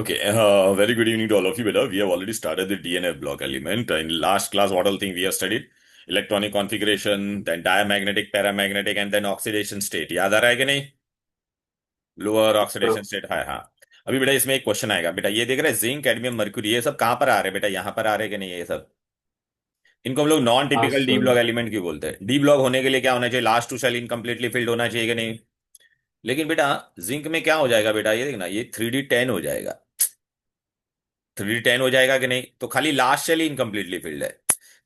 Okay, very good evening to all of you, beta. We have already started the DNF block element. In last class, what all thing we have studied? Electronic configuration, then diamagnetic, paramagnetic, and then oxidation state. याद आ रहा है कि नहीं? Lower oxidation state है, हाँ। अभी बेटा इसमें एक क्वेश्चन आएगा बेटा, ये देख रहे हैं जिंक, कैडमियम, मर्क्यूरी, ये सब कहाँ पर आ रहे हैं बेटा? यहाँ पर आ रहे हैं कि नहीं ये सब? इनको हम लोग नॉन हाँ typical D sir. Block element क्यों बोलते हैं? डी ब्लॉक होने के लिए क्या होना चाहिए? Last two cell incompletely filled होना चाहिए कि नहीं? लेकिन बेटा जिंक में क्या हो जाएगा बेटा, ये देखना, ये 3D10 हो जाएगा। 3D10 हो जाएगा कि नहीं? तो खाली लास्ट शेल ही इनकम्प्लीटली फिल्ड है।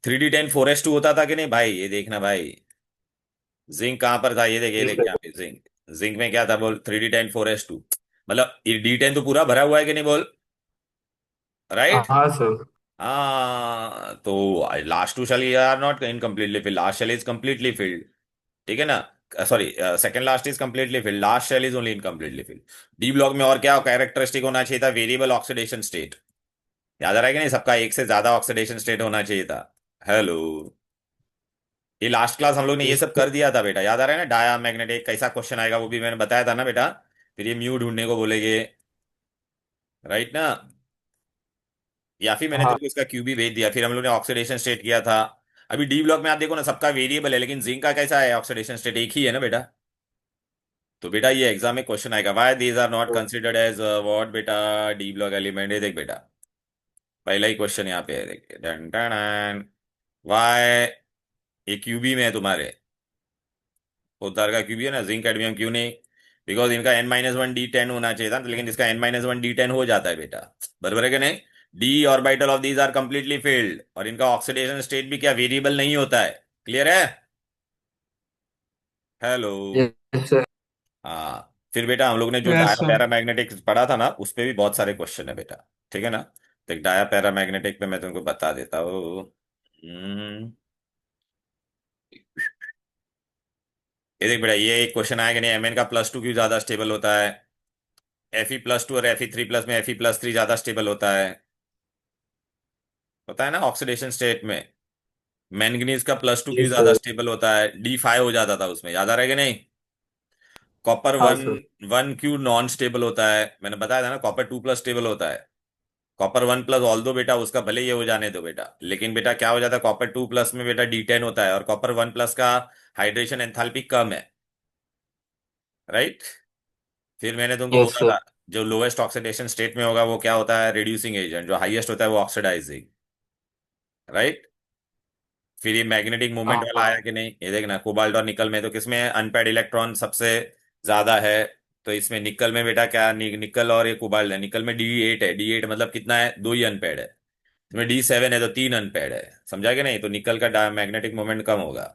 3D10 4s2 होता था कि नहीं भाई? ये देखना भाई, जिंक कहां पर था? ये जी देख सर। यहाँ पे जिंक। जिंक में क्या था बोल? 3D10 4s2। मतलब ये D10 तो पूरा भरा हुआ है कि नहीं बोल? राइट। हाँ सर। हाँ, तो last two shell are not incompletely filled, last shell is completely filled. ठीक है ना? Sorry, second last is completely filled, last shell is only incompletely filled. D block में और क्या कैरेक्टरिस्टिक होना चाहिए था? Variable oxidation state. याद आ रहा है कि नहीं? सबका एक से ज्यादा ऑक्सीडेशन स्टेट होना चाहिए था। हेलो। ये लास्ट क्लास हम लोग ने जी ये सब सर। कर दिया था बेटा, याद आ रहा है ना? डाया मैग्नेटिक कैसा क्वेश्चन आएगा वो भी मैंने बताया था ना बेटा। फिर ये म्यू ढूंढने को बोलेंगे, राइट ना? या फिर मैंने हाँ तेरे को इसका क्यू भी भेज दिया, फिर हम लोग ने ऑक्सीडेशन स्टेट किया था। अभी डी ब्लॉक में आप देखो ना, सबका वेरिएबल है, लेकिन जिंक का कैसा है? ऑक्सीडेशन स्टेट एक ही है ना बेटा। तो बेटा ये एग्जाम में क्वेश्चन आएगा, why these are not considered as what बेटा? D block element. ये देख बेटा, पहला ही क्वेश्चन यहाँ पे है, देखिए, डन डन। वाई, ये क्यूबी में है तुम्हारे, उतार का क्यूबी है ना, जिंक कैडमियम, क्यों नहीं? बिकॉज इनका N-1 D10 होना चाहिए था, लेकिन इसका N-1 D10 हो जाता है बेटा। बराबर है कि नहीं? D orbital of these are completely filled, और इनका ऑक्सीडेशन स्टेट भी क्या वेरिएबल नहीं होता है। क्लियर है? हेलो। Yes sir. हाँ, फिर बेटा हम लोग ने जो यस डाया सर। पैरामैग्नेटिक पढ़ा था ना, उस पे भी बहुत सारे क्वेश्चन है बेटा। ठीक है ना? तो एक डाया पैरामैग्नेटिक पे मैं तुमको बता देता हूँ। हम्म, ये देख बेटा, ये एक क्वेश्चन आया कि नहीं, Mn का +2 क्यों ज्यादा स्टेबल होता है? Fe+2 और Fe3+ में Fe+3 ज्यादा स्टेबल होता है ना ऑक्सीडेशन स्टेट में। मैंगनीज का +2 जी क्यों ज्यादा सर। स्टेबल होता है? D5 हो जाता था उसमें, याद आ रहा है कि नहीं? कॉपर हाँ वन सर। वन क्यों नॉन स्टेबल होता है? मैंने बताया था ना, कॉपर 2+ स्टेबल होता है। कॉपर 1+, ऑल दो बेटा उसका भले ये हो जाने दो बेटा, लेकिन बेटा क्या हो जाता है? कॉपर 2+ में बेटा D10 होता है, और कॉपर 1+ का हाइड्रेशन एंथैल्पी कम है। राइट। फिर मैंने तुमको यस बोला सर। था, जो लोएस्ट ऑक्सीडेशन स्टेट में होगा वो क्या होता है? Reducing agent. जो हाईएस्ट होता है वो ऑक्सीडाइजिंग। राइट। फिर ये मैग्नेटिक मूवमेंट वाला हाँ। आया कि नहीं? ये देखना, कोबाल्ट और निकल में तो किसमें अनपेड इलेक्ट्रॉन सबसे ज्यादा है? तो इसमें निकल में बेटा क्या, निकल और ये कोबाल्ट है, निकल में D8 है। D8 मतलब कितना है? दो ही अनपेड है। इसमें D7 है तो तीन अनपेड है। समझा कि नहीं? तो निकल का मैग्नेटिक मोमेंट कम होगा।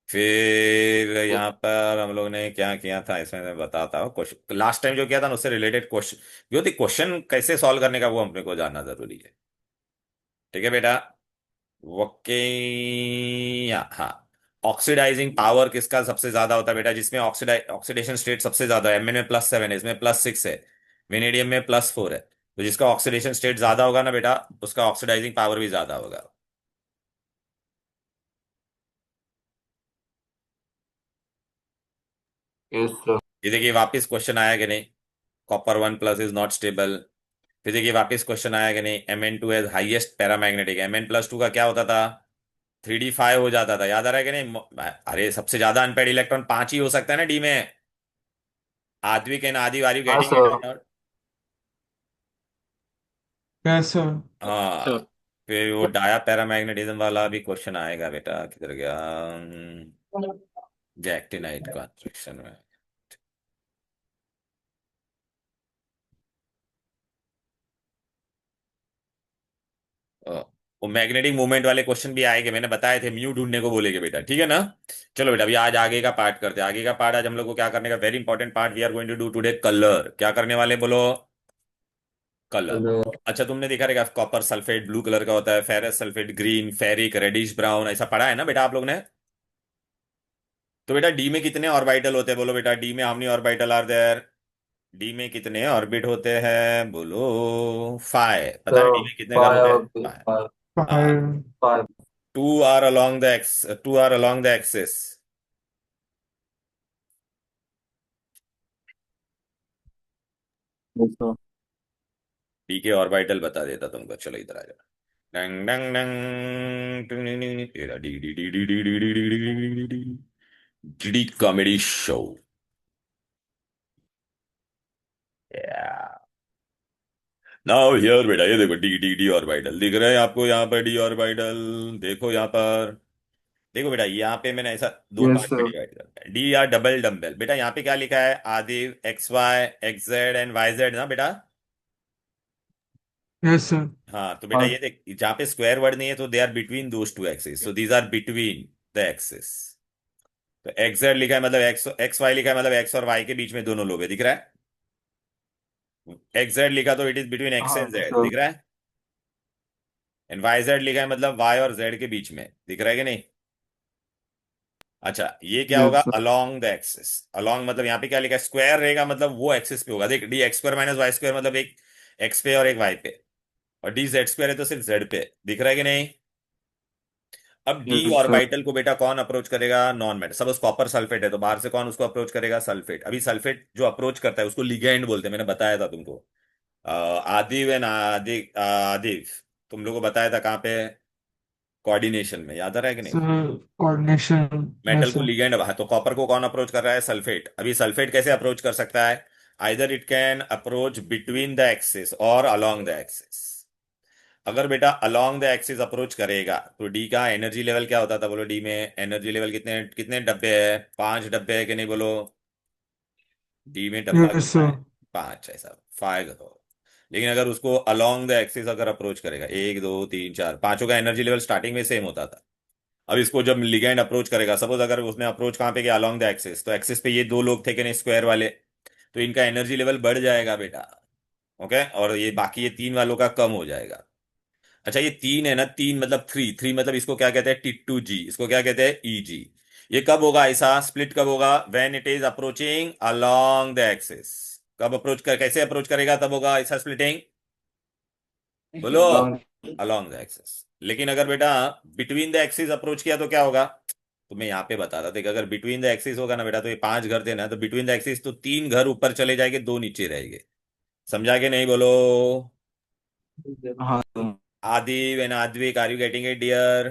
फिर यहाँ पर हम लोग ने क्या किया था, इसमें मैं बताता हूँ। क्वेश्चन लास्ट टाइम जो किया था ना, उससे रिलेटेड क्वेश्चन जो थी, क्वेश्चन कैसे सॉल्व करने का वो अपने को जानना जरूरी है। ठीक है बेटा? ओके। हाँ, ऑक्सीडाइजिंग पावर किसका सबसे ज्यादा होता है बेटा? जिसमें ऑक्सीडेशन स्टेट सबसे ज्यादा है। Mn में +7 है, इसमें +6 है, वेनेडियम में +4 है। तो जिसका ऑक्सीडेशन स्टेट ज्यादा होगा ना बेटा, उसका ऑक्सीडाइजिंग पावर भी ज्यादा होगा। Yes sir. ये देखिए वापिस क्वेश्चन आया कि नहीं, कॉपर 1+ इज नॉट स्टेबल। फिर देखिए वापिस क्वेश्चन आया कि नहीं, Mn2 as highest paramagnetic. Mn+2 का क्या होता था? 3D5 हो जाता था, याद आ रहा है कि नहीं? अरे सबसे ज्यादा अनपेड इलेक्ट्रॉन 5 ही हो सकता है ना डी में। आद्विक एंड आदि, आर यू हाँ getting sir. It? Yes sir. हाँ। सर। फिर वो डाया पैरामैग्नेटिज्म वाला भी क्वेश्चन आएगा बेटा, किधर गया? जैक्टिनाइट कॉन्स्ट्रक्शन में। अ, वो मैग्नेटिक मूवमेंट वाले क्वेश्चन भी आएंगे, मैंने बताए थे, म्यू ढूंढने को बोलेगे बेटा। ठीक है ना? चलो बेटा, अभी आज आगे का पार्ट करते हैं। आगे का पार्ट आज हम लोग को क्या करने का? Very important part we are going to do today, colour. क्या करने वाले बोलो? कलर। हेलो। अच्छा, तुमने देखा रहेगा, कॉपर सल्फेट ब्लू कलर का होता है, ferrous sulphate green, ferric reddish brown, ऐसा पढ़ा है ना बेटा आप लोग ने? तो बेटा डी में कितने ऑर्बिटल होते हैं बोलो बेटा? डी में how many orbital are there? D में कितने ऑर्बिट होते हैं बोलो? 5। पता है डी सर में कितने घर होते हैं? फाइव। 5। फाइव। हाँ। Five. Two are along the axis. Yes, sir. D के ऑर्बिटल बता देता तुमको, चलो इधर आ जाओ। डंग डंग डंग टुंग टिंग टिंग टिंग, तेरा D D D D D D D D D D D D D comedy show. Now here बेटा, ये देखो डी डी डी ऑर्बिटल दिख रहा है आपको यहाँ पर, डी ऑर्बिटल। देखो यहाँ पर, देखो बेटा यहाँ पे मैंने ऐसा दो Yes, पार्ट में sir. डिवाइड कर, डी आर डबल डम्बल। बेटा यहाँ पे क्या लिखा है, Aadi X Y X Z and Y Z ना बेटा। Yes, sir. हाँ तो बेटा हाँ, ये देख, जहाँ पे स्क्वायर वर्ड नहीं है तो they are between those two axis, so these are between the axis. तो एक्स जेड लिखा है मतलब एक्स एक्स वाई लिखा है मतलब एक्स और वाई के बीच में दोनों लोग है, दिख रहा है। एक्स जेड लिखा तो इट इज बिटवीन एक्स हाँ, एंड जेड, sir. दिख रहा है। एंड वाई जेड लिखा है मतलब वाई और जेड के बीच में, दिख रहा है कि नहीं। अच्छा ये क्या होगा, Yes, sir. Along the axis. Along मतलब यहाँ पे क्या लिखा है, स्क्वायर रहेगा मतलब वो एक्सिस पे होगा। देख D X square minus Y square मतलब एक एक्स पे और एक वाई पे, और डी जेड स्क्वायर है तो सिर्फ जेड पे, दिख रहा है कि नहीं। अब डी Yes, sir. ऑर्बिटल को बेटा कौन अप्रोच करेगा, non metal. Suppose copper sulphate है तो बाहर से कौन उसको अप्रोच करेगा, सल्फेट। अभी सल्फेट जो अप्रोच करता है उसको लिगैंड बोलते हैं, मैंने बताया था तुमको। आदिव एंड आदिव, तुम लोगों को बताया था कहाँ पे, कोऑर्डिनेशन में, याद आ रहा है कि नहीं। Sir, coordination. मेटल Yes, को sir. लिगैंड, तो कॉपर को कौन अप्रोच कर रहा है, सल्फेट। अभी सल्फेट कैसे अप्रोच कर सकता है, either it can approach between the axis और अलोंग द एक्सिस। अगर बेटा अलोंग द एक्सिस अप्रोच करेगा तो डी का एनर्जी लेवल क्या होता था, बोलो। डी में एनर्जी लेवल कितने कितने डब्बे है, 5 डब्बे है कि नहीं, बोलो। डी में डब्बा Yes, कितना है, sir. 5, ऐसा 5 करो। लेकिन अगर उसको अलोंग द एक्सिस अगर अप्रोच करेगा, 1 2 3 4, पांचों का एनर्जी लेवल स्टार्टिंग में सेम होता था। अब इसको जब लिगैंड अप्रोच करेगा, सपोज अगर उसने अप्रोच कहाँ पे किया, अलोंग द एक्सिस, तो एक्सिस पे ये दो लोग थे कि नहीं, स्क्वायर वाले, तो इनका एनर्जी लेवल बढ़ जाएगा बेटा। ओके, और ये बाकी ये तीन वालों का कम हो जाएगा। अच्छा ये तीन है ना, तीन मतलब थ्री, थ्री मतलब इसको क्या कहते हैं, टी टू जी, इसको क्या कहते हैं, ई जी। ये कब होगा, ऐसा स्प्लिट कब होगा, when it is approaching along the axis. कब अप्रोच कर, कैसे अप्रोच करेगा तब होगा ऐसा स्प्लिटिंग, बोलो। Long. Along the axis. लेकिन अगर बेटा बिटवीन द एक्सिस अप्रोच किया तो क्या होगा, तो मैं यहाँ पे बता रहा था कि अगर बिटवीन द एक्सिस होगा ना बेटा, तो ये 5 घर थे ना, तो बिटवीन द एक्सिस तो 3 घर ऊपर चले जाएंगे, 2 नीचे रहेंगे। समझा के नहीं, बोलो। हाँ, sir. Aadi and Aadvik, are you getting it dear.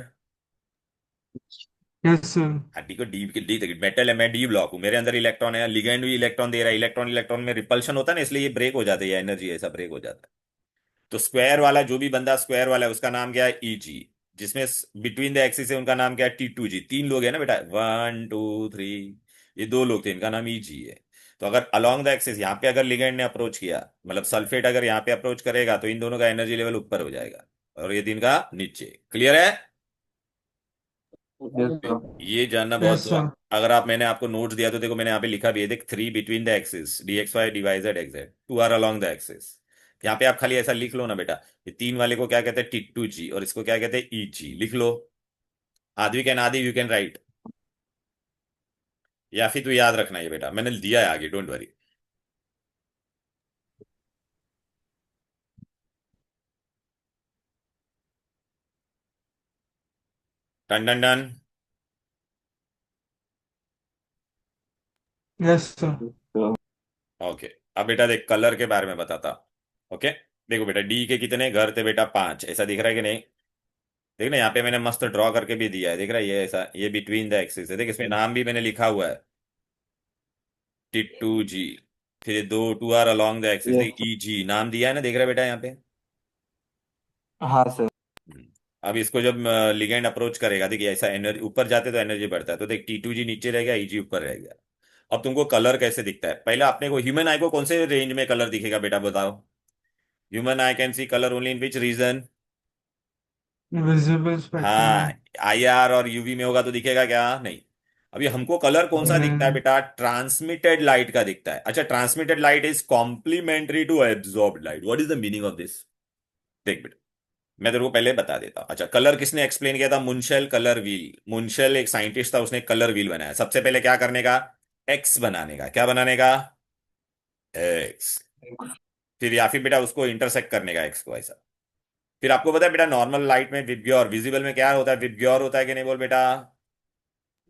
Yes, sir. D को डी डी मेटल है, मैं डी ब्लॉक हूँ, मेरे अंदर इलेक्ट्रॉन है, लिगेंड भी इलेक्ट्रॉन दे रहा है, इलेक्ट्रॉन इलेक्ट्रॉन में रिपल्शन होता है ना, इसलिए ये ब्रेक हो जाता है, एनर्जी ऐसा ब्रेक हो जाता है। तो स्क्वायर वाला जो भी बंदा स्क्वायर वाला है उसका नाम क्या है, ई जी। जिसमें बिटवीन द एक्सिस है उनका नाम क्या है, टी टू जी। 3 लोग है ना बेटा, 1 2 3, ये 2 लोग थे, इनका नाम ई जी है। तो अगर अलोंग द एक्सिस यहाँ पे अगर लिगेंड ने अप्रोच किया, मतलब सल्फेट अगर यहाँ पे अप्रोच करेगा, तो इन दोनों का एनर्जी लेवल ऊपर हो जाएगा और ये दिन का नीचे। क्लियर है। Yes, sir. ये जानना बहुत, Yes, तो sir. अगर आप, मैंने आपको नोट्स दिया तो देखो मैंने यहाँ पे लिखा भी है, देख, 3 between the axis, D X Y D Y Z X Z, 2 are along the axis. यहाँ पे आप खाली ऐसा लिख लो ना बेटा, ये तीन वाले को क्या कहते हैं, टी टू जी, और इसको क्या कहते हैं, ई जी, लिख लो। आदि कैन आदि यू कैन राइट, या फिर तू याद रखना ये बेटा, मैंने दिया है आगे, don't worry. Done done done. Yes, sir. Okay, अब बेटा देख कलर के बारे में बताता। ओके, देखो बेटा डी के कितने घर थे बेटा, 5, ऐसा दिख रहा है कि नहीं। देख ना यहाँ पे मैंने मस्त ड्रॉ करके भी दिया है, देख रहा है, ये ऐसा, ये बिटवीन द एक्सिस है, देख इसमें नाम भी मैंने लिखा हुआ है, टी टू जी। फिर ये दो, 2 are along the axis, Yes, देख ई जी नाम दिया है ना, देख रहा है बेटा यहाँ पे। हाँ, सर. हम्म। अब इसको जब लिगेंड अप्रोच करेगा, देखिए ऐसा एनर्जी ऊपर जाते तो एनर्जी बढ़ता है, तो देख टी टू जी नीचे रह गया, ई जी ऊपर रह गया। अब तुमको कलर कैसे दिखता है, पहले आपने को, ह्यूमन आई को कौन से रेंज में कलर दिखेगा बेटा, बताओ। Human I can see colour only in which region. Visible हाँ, spectrum. आईआर और यूवी में होगा तो दिखेगा क्या, नहीं। अभी हमको कलर कौन सा दिखता है नहीं. बेटा, ट्रांसमिटेड लाइट का दिखता है। अच्छा, transmitted light is complementary to absorbed light, what is the meaning of this. देख बेटा, मैं तेरे को पहले बता देता हूं। अच्छा, कलर किसने एक्सप्लेन किया था, मुंशेल कलर व्हील। मुंशेल एक साइंटिस्ट था, उसने कलर व्हील बनाया सबसे पहले, क्या करने का, एक्स बनाने का, क्या बनाने का, एक्स। फिर या फिर बेटा उसको इंटरसेक्ट करने का एक्स को, ऐसा। फिर आपको पता है बेटा, नॉर्मल लाइट में विबग्योर, विजिबल में क्या होता है, विबग्योर होता है कि नहीं, बोल बेटा।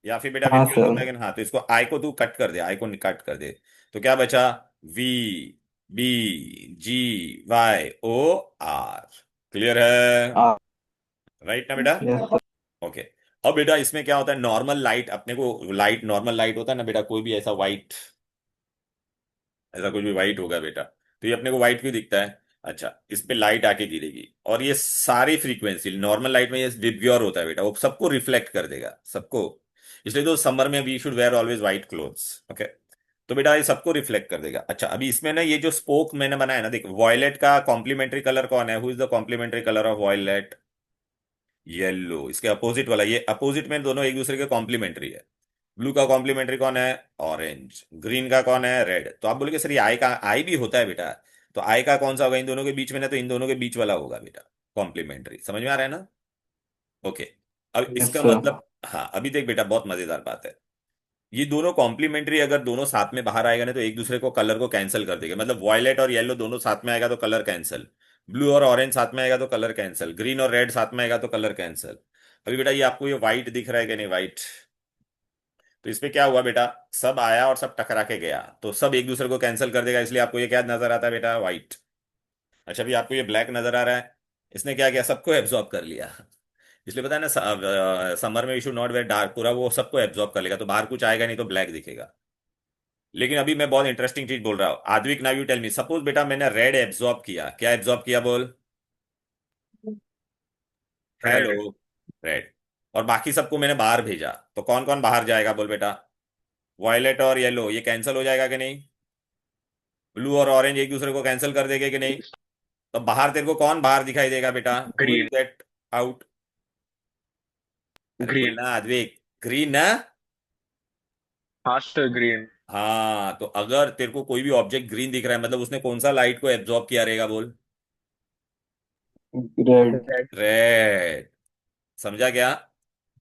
या फिर बेटा हाँ, विबग्योर सर. होता है कि नहीं, हाँ, तो इसको आई को तू कट कर दे, आई को कट कर दे, तो क्या बचा, V. B G Y O R. Clear है? R. राइट ना बेटा? Yes, sir. ओके। अब बेटा इसमें क्या होता है, नॉर्मल लाइट अपने को, लाइट नॉर्मल लाइट होता है ना बेटा, कोई भी ऐसा वाइट, ऐसा कुछ भी वाइट होगा बेटा, तो ये अपने को वाइट क्यों दिखता है? अच्छा, इस पे लाइट आके गिरेगी और ये सारी फ्रीक्वेंसी नॉर्मल लाइट में ये विबग्योर होता है बेटा, वो सबको रिफ्लेक्ट कर देगा, सबको। इसलिए तो समर में we should wear always white clothes. Okay. तो बेटा ये सबको रिफ्लेक्ट कर देगा। अच्छा, अभी इसमें ना ये जो स्पोक मैंने बनाया ना, देख, वॉयलेट का कॉम्प्लीमेंट्री कलर कौन है? Who is the complementary colour of violet? Yellow. इसके अपोजिट वाला, ये अपोजिट में दोनों एक दूसरे के कॉम्प्लीमेंट्री है। ब्लू का कॉम्प्लीमेंट्री कौन है? ऑरेंज। ग्रीन का कौन है? रेड। तो आप बोलोगे सर ये आई का, आई भी होता है बेटा, तो आई का कौन सा होगा इन दोनों के बीच में? ना तो इन दोनों के बीच वाला होगा बेटा, कॉम्प्लीमेंट्री। समझ में आ रहा है ना? ओके। अब Yes, इसका sir. मतलब, हाँ अभी देख बेटा, बहुत मजेदार बात है। ये दोनों कॉम्प्लीमेंट्री अगर दोनों साथ में बाहर आएगा ना, तो एक दूसरे को कलर को कैंसिल कर देगा। मतलब वॉयलेट और येलो दोनों साथ में आएगा तो कलर कैंसिल, ब्लू और ऑरेंज साथ में आएगा तो कलर कैंसिल, ग्रीन और रेड साथ में आएगा तो कलर कैंसिल। अभी बेटा ये आपको ये व्हाइट दिख रहा है कि नहीं? व्हाइट। तो इसमें क्या हुआ बेटा, सब आया और सब टकरा के गया, तो सब एक दूसरे को कैंसिल कर देगा, इसलिए आपको ये क्या नजर आता है बेटा? व्हाइट। अच्छा, अभी आपको ये ब्लैक नजर आ रहा है, इसने क्या किया? सबको एब्जॉर्ब कर लिया। इसलिए पता है ना, समर में you should not wear dark, पूरा वो सबको एब्जॉर्ब कर लेगा, तो बाहर कुछ आएगा नहीं, तो ब्लैक दिखेगा। लेकिन अभी मैं बहुत इंटरेस्टिंग चीज बोल रहा हूँ Aadvik, now you tell me, suppose बेटा मैंने रेड एब्जॉर्ब किया, क्या एब्जॉर्ब किया बोल? हेलो? रेड। रेड। और बाकी सबको मैंने बाहर भेजा, तो कौन कौन बाहर जाएगा बोल बेटा? वॉयलेट और येलो ये कैंसिल हो जाएगा कि नहीं? ब्लू और ऑरेंज एक दूसरे को कैंसिल कर देंगे कि नहीं? तो बाहर तेरे को कौन बाहर दिखाई देगा बेटा? Who is green. That out? अरे ग्रीन। बोलना आद्विक, ग्रीन ना? हाँ सर, ग्रीन। हाँ, तो अगर तेरे को कोई भी ऑब्जेक्ट ग्रीन दिख रहा है, मतलब उसने कौन सा लाइट को एब्जॉर्ब किया रहेगा बोल? Red. रेड। रेड। समझा क्या?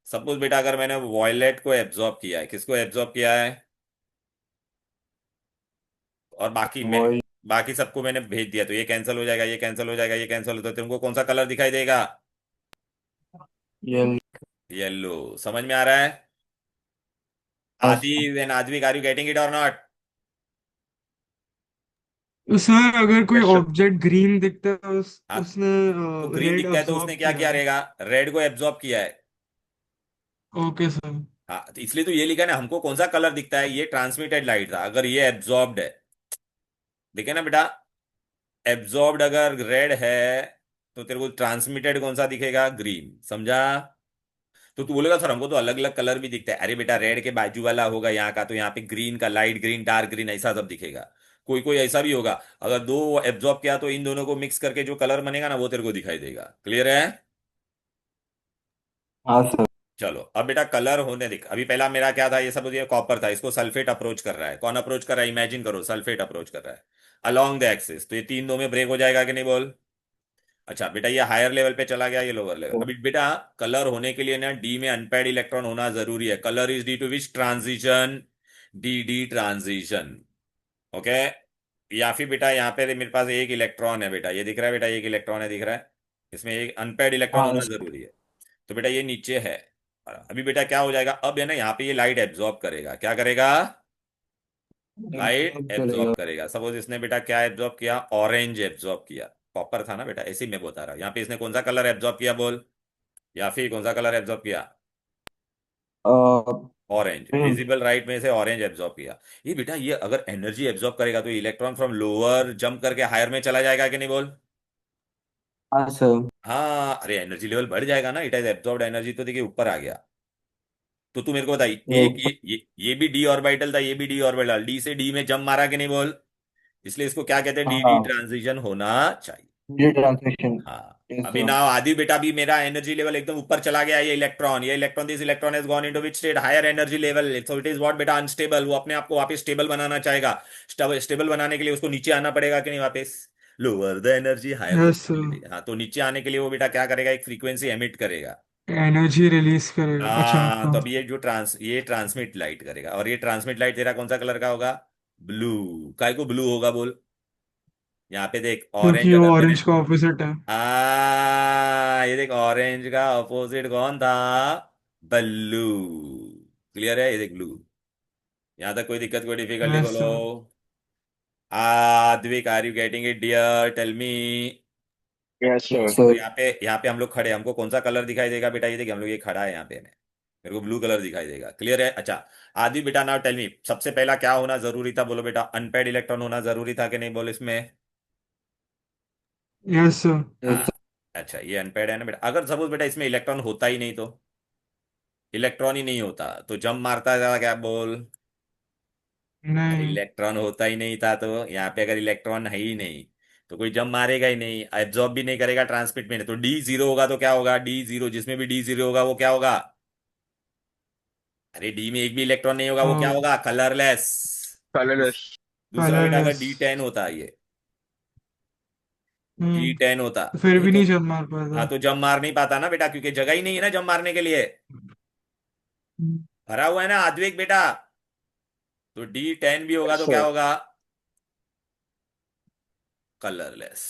सपोज बेटा अगर मैंने वॉयलेट को एब्जॉर्ब किया है, किसको एब्जॉर्ब किया है? और बाकी मैं, White. बाकी सबको मैंने भेज दिया, तो ये कैंसिल हो जाएगा, ये कैंसिल हो जाएगा, ये कैंसिल हो, तो तुमको कौन सा कलर दिखाई देगा? Yellow. येलो। समझ में आ रहा है? Yes, Aadi and Aadvik, are you getting it और नॉट? सर अगर कोई यस सर। ऑब्जेक्ट ग्रीन दिखता है हाँ, उसने तो ग्रीन रेड दिखता है तो उसने अब्सॉर्ब क्या किया किया है। रहेगा? रेड को एब्जॉर्ब किया है। Okay sir. हाँ, तो इसलिए तो ये लिखा है ना, हमको कौन सा कलर दिखता है? ये ट्रांसमिटेड लाइट था, अगर ये एब्जॉर्ब्ड है, देखे ना बेटा, एब्जॉर्ब्ड अगर रेड है, तो तेरे को ट्रांसमिटेड कौन सा दिखेगा? ग्रीन। समझा? तो तू बोलेगा सर हमको तो अलग अलग कलर भी दिखता है। अरे बेटा, रेड के बाजू वाला होगा यहाँ का, तो यहाँ पे ग्रीन का, लाइट ग्रीन, डार्क ग्रीन, ऐसा सब दिखेगा। कोई कोई ऐसा भी होगा, अगर दो एब्जॉर्ब किया तो इन दोनों को मिक्स करके जो कलर बनेगा ना, वो तेरे को दिखाई देगा। क्लियर है? हाँ सर। चलो अब बेटा कलर होने देख। अभी पहला मेरा क्या था, ये सब ये कॉपर था, इसको सल्फेट अप्रोच कर रहा है। कौन अप्रोच कर रहा है? इमेजिन करो, सल्फेट अप्रोच कर रहा है अलोंग द एक्सिस, तो ये तीन दो में ब्रेक हो जाएगा कि नहीं बोल? अच्छा बेटा, ये हायर लेवल पे चला गया, ये लोअर लेवल। अभी बेटा कलर होने के लिए ना डी में अनपेयर्ड इलेक्ट्रॉन होना जरूरी है। Colour is due to which transition? D D transition. Okay. या फिर बेटा यहाँ पे मेरे पास एक इलेक्ट्रॉन है बेटा, ये दिख रहा है बेटा, एक इलेक्ट्रॉन है, दिख रहा है, इसमें एक अनपेयर्ड इलेक्ट्रॉन हाँ होना सर। जरूरी है। तो बेटा ये नीचे है। अभी बेटा क्या हो जाएगा, अब है ना यहाँ पे ये लाइट एब्जॉर्ब करेगा, क्या करेगा? लाइट Absorb एब्जॉर्ब करेगा। करेगा। सपोज इसने बेटा क्या एब्जॉर्ब किया? ऑरेंज एब्जॉर्ब किया। कॉपर था ना बेटा, ऐसे ही मैं बता रहा हूँ। यहाँ पे इसने कौन सा कलर एब्जॉर्ब किया बोल? या फिर कौन सा कलर एब्जॉर्ब किया? ऑरेंज। Green. विजिबल राइट में से ऑरेंज एब्जॉर्ब किया। ये बेटा ये अगर एनर्जी एब्जॉर्ब करेगा, तो इलेक्ट्रॉन फ्रॉम लोअर जंप करके हायर में चला जाएगा कि नहीं बोल? हाँ सर। हाँ, अरे एनर्जी लेवल बढ़ जाएगा ना, इट हैज एब्जॉर्ब्ड एनर्जी, तो देखिए ऊपर आ गया। तो तू मेरे को बताइए, एक Yes. ये भी डी ऑर्बिटल था, ये भी डी ऑर्बिटल, डी से डी में जंप मारा कि नहीं बोल? इसलिए इसको क्या कहते हैं? डी डी हाँ। ट्रांजिशन होना चाहिए। ये ट्रांसमिशन। हाँ। यस अभी सर। ना आदि बेटा भी मेरा एनर्जी लेवल एकदम ऊपर चला गया, ये electron this electron has gone into which state? Higher energy level, so it is what बेटा? अनस्टेबल। वो अपने आप को वापस स्टेबल बनाना चाहेगा। स्टेबल बनाने के लिए उसको नीचे आना पड़ेगा कि नहीं वापस? Lower the energy higher the yes sir. Stability. हाँ, तो नीचे आने के लिए वो बेटा क्या करेगा? एक फ्रीक्वेंसी एमिट करेगा। एनर्जी रिलीज करेगा, अच्छा हाँ, हाँ। तो अभी ये ट्रांसमिट लाइट करेगा, और ये ट्रांसमिट लाइट तेरा कौन सा कलर का होगा? ब्लू। काय को ब्लू होगा बोल? यहाँ पे देख, ऑरेंज क्योंकि वो अगर मैंने, ऑरेंज का ऑपोजिट है। ये देख ऑरेंज का ऑपोजिट कौन था? ब्लू। क्लियर है? ये देख ब्लू। यहाँ तक कोई दिक्कत, कोई डिफिकल्टी यस बोलो? Sir. Aadvik, are you getting it dear, tell me. Yes, sir. Yes, तो sir. यहाँ पे हम लोग खड़े हैं, हमको कौन सा कलर दिखाई देगा बेटा, ये देखिए हम लोग ये खड़ा है यहाँ पे, मेरे को ब्लू कलर दिखाई देगा, क्लियर है। अच्छा, आदि बेटा नाउ टेल मी, सबसे पहला क्या होना जरूरी था बोलो बेटा, अनपेड इलेक्ट्रॉन होना जरूरी था कि नहीं, बोलो इसमें। Yes, sir. हाँ। अच्छा, ये अनपेड है ना बेटा, अगर सपोज बेटा इसमें इलेक्ट्रॉन होता ही नहीं तो, इलेक्ट्रॉन ही नहीं होता तो जंप मारता था क्या, बोल। नहीं. इलेक्ट्रॉन होता ही नहीं था तो यहाँ पे अगर इलेक्ट्रॉन है ही नहीं तो कोई जंप मारेगा ही नहीं, एब्जॉर्ब भी नहीं करेगा, ट्रांसमिट भी नहीं, तो डी जीरो होगा तो क्या होगा, डी जीरो, जिसमें भी डी जीरो होगा वो क्या होगा, अरे डी में एक भी इलेक्ट्रॉन नहीं होगा वो क्या होगा, कलरलेस। Colorless. दूसरा बेटा अगर Colorless. डी टेन होता, ये डी हम्म. टेन होता तो फिर भी तो नहीं जब मार हाँ पाता. तो जंप मार नहीं पाता ना बेटा, क्योंकि जगह ही नहीं है ना जंप मारने के लिए, हम्म. भरा हुआ है ना आद्विक बेटा। तो डी टेन भी होगा Yes, तो क्या sir. होगा, कलरलेस।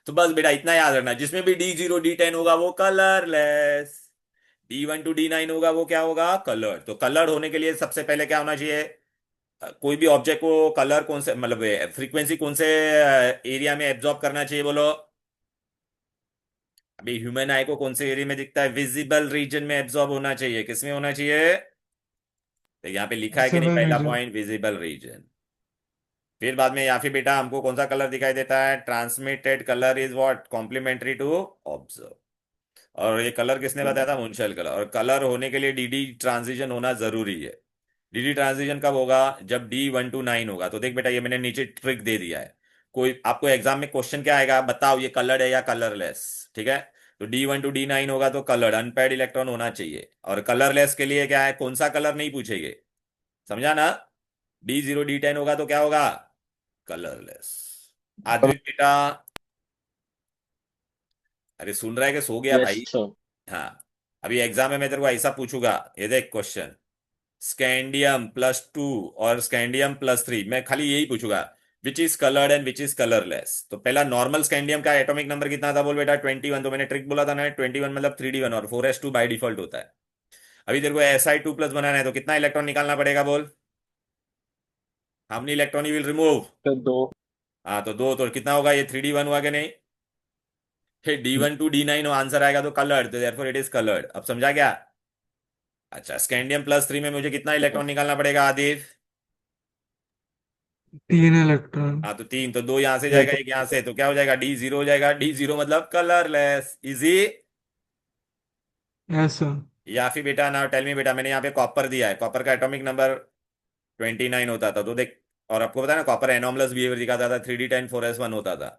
तो बस बेटा इतना याद रखना, जिसमें भी डी जीरो डी टेन होगा वो colourless, D one two D nine होगा वो क्या होगा, कलर। तो कलर होने के लिए सबसे पहले क्या होना चाहिए, कोई भी ऑब्जेक्ट को कलर कौन से, मतलब फ्रीक्वेंसी कौन से एरिया में एब्जॉर्ब करना चाहिए बोलो। अभी ह्यूमन आई को कौन से एरिया में दिखता है, विजिबल रीजन में एब्जॉर्ब होना चाहिए, किसमें होना चाहिए, तो यहाँ पे लिखा है कि नहीं, सिविल पहला रीजन. Point visible region. फिर बाद में या फिर बेटा हमको कौन सा कलर दिखाई देता है, transmitted colour is what, complementary to observe. और ये कलर किसने बताया था, मुंशल कलर। और कलर होने के लिए डीडी ट्रांजिशन होना जरूरी है। डीडी ट्रांजिशन कब होगा, जब डी वन टू नाइन होगा। तो देख बेटा ये मैंने नीचे ट्रिक दे दिया है, कोई आपको एग्जाम में क्वेश्चन क्या आएगा, बताओ ये कलर्ड है या कलरलेस, ठीक है। तो D one two D nine होगा तो कलर्ड, अनपेड इलेक्ट्रॉन होना चाहिए। और कलरलेस के लिए क्या है, कौन सा कलर नहीं पूछेंगे, समझा ना। डी जीरो डी टेन होगा तो क्या होगा, कलरलेस। आद्विक बेटा, अरे सुन रहा है कि सो गया Yes, भाई। sir. हाँ, अभी एग्जाम में मैं तेरे को ऐसा पूछूंगा, ये देख क्वेश्चन, स्कैंडियम प्लस टू और स्कैंडियम प्लस थ्री, मैं खाली यही पूछूंगा, which is coloured and which is colourless. तो पहला नॉर्मल स्कैंडियम का एटॉमिक नंबर कितना था, बोल बेटा 21। तो मैंने ट्रिक बोला था ना, 21 मतलब 3d1 और 4s2 बाई डिफॉल्ट होता है। अभी तेरे को Si2 प्लस बनाना है तो कितना इलेक्ट्रॉन निकालना पड़ेगा, बोल। How many electron you will remove. तो दो. हाँ तो दो, तो कितना होगा, ये 3d1 हुआ कि नहीं, फिर D1 टू D9 आंसर आएगा तो कलर्ड, तो देयरफॉर इट इज कलर्ड। अब समझा क्या। अच्छा, स्कैंडियम प्लस थ्री में मुझे कितना इलेक्ट्रॉन निकालना पड़ेगा आदिर। 3 इलेक्ट्रॉन. हाँ तो तीन, तो दो यहां से जाएगा एक यहां से, तो क्या हो जाएगा, डी जीरो हो जाएगा, डी जीरो मतलब कलरलेस, इजी। Yes sir. या फिर बेटा ना टेल मी बेटा, मैंने यहाँ पे कॉपर दिया है, कॉपर का एटॉमिक नंबर 29 होता था, तो देख, और आपको पता है ना कॉपर एनॉमलस बिहेवियर दिखाता था, 3d10 4s1 होता था।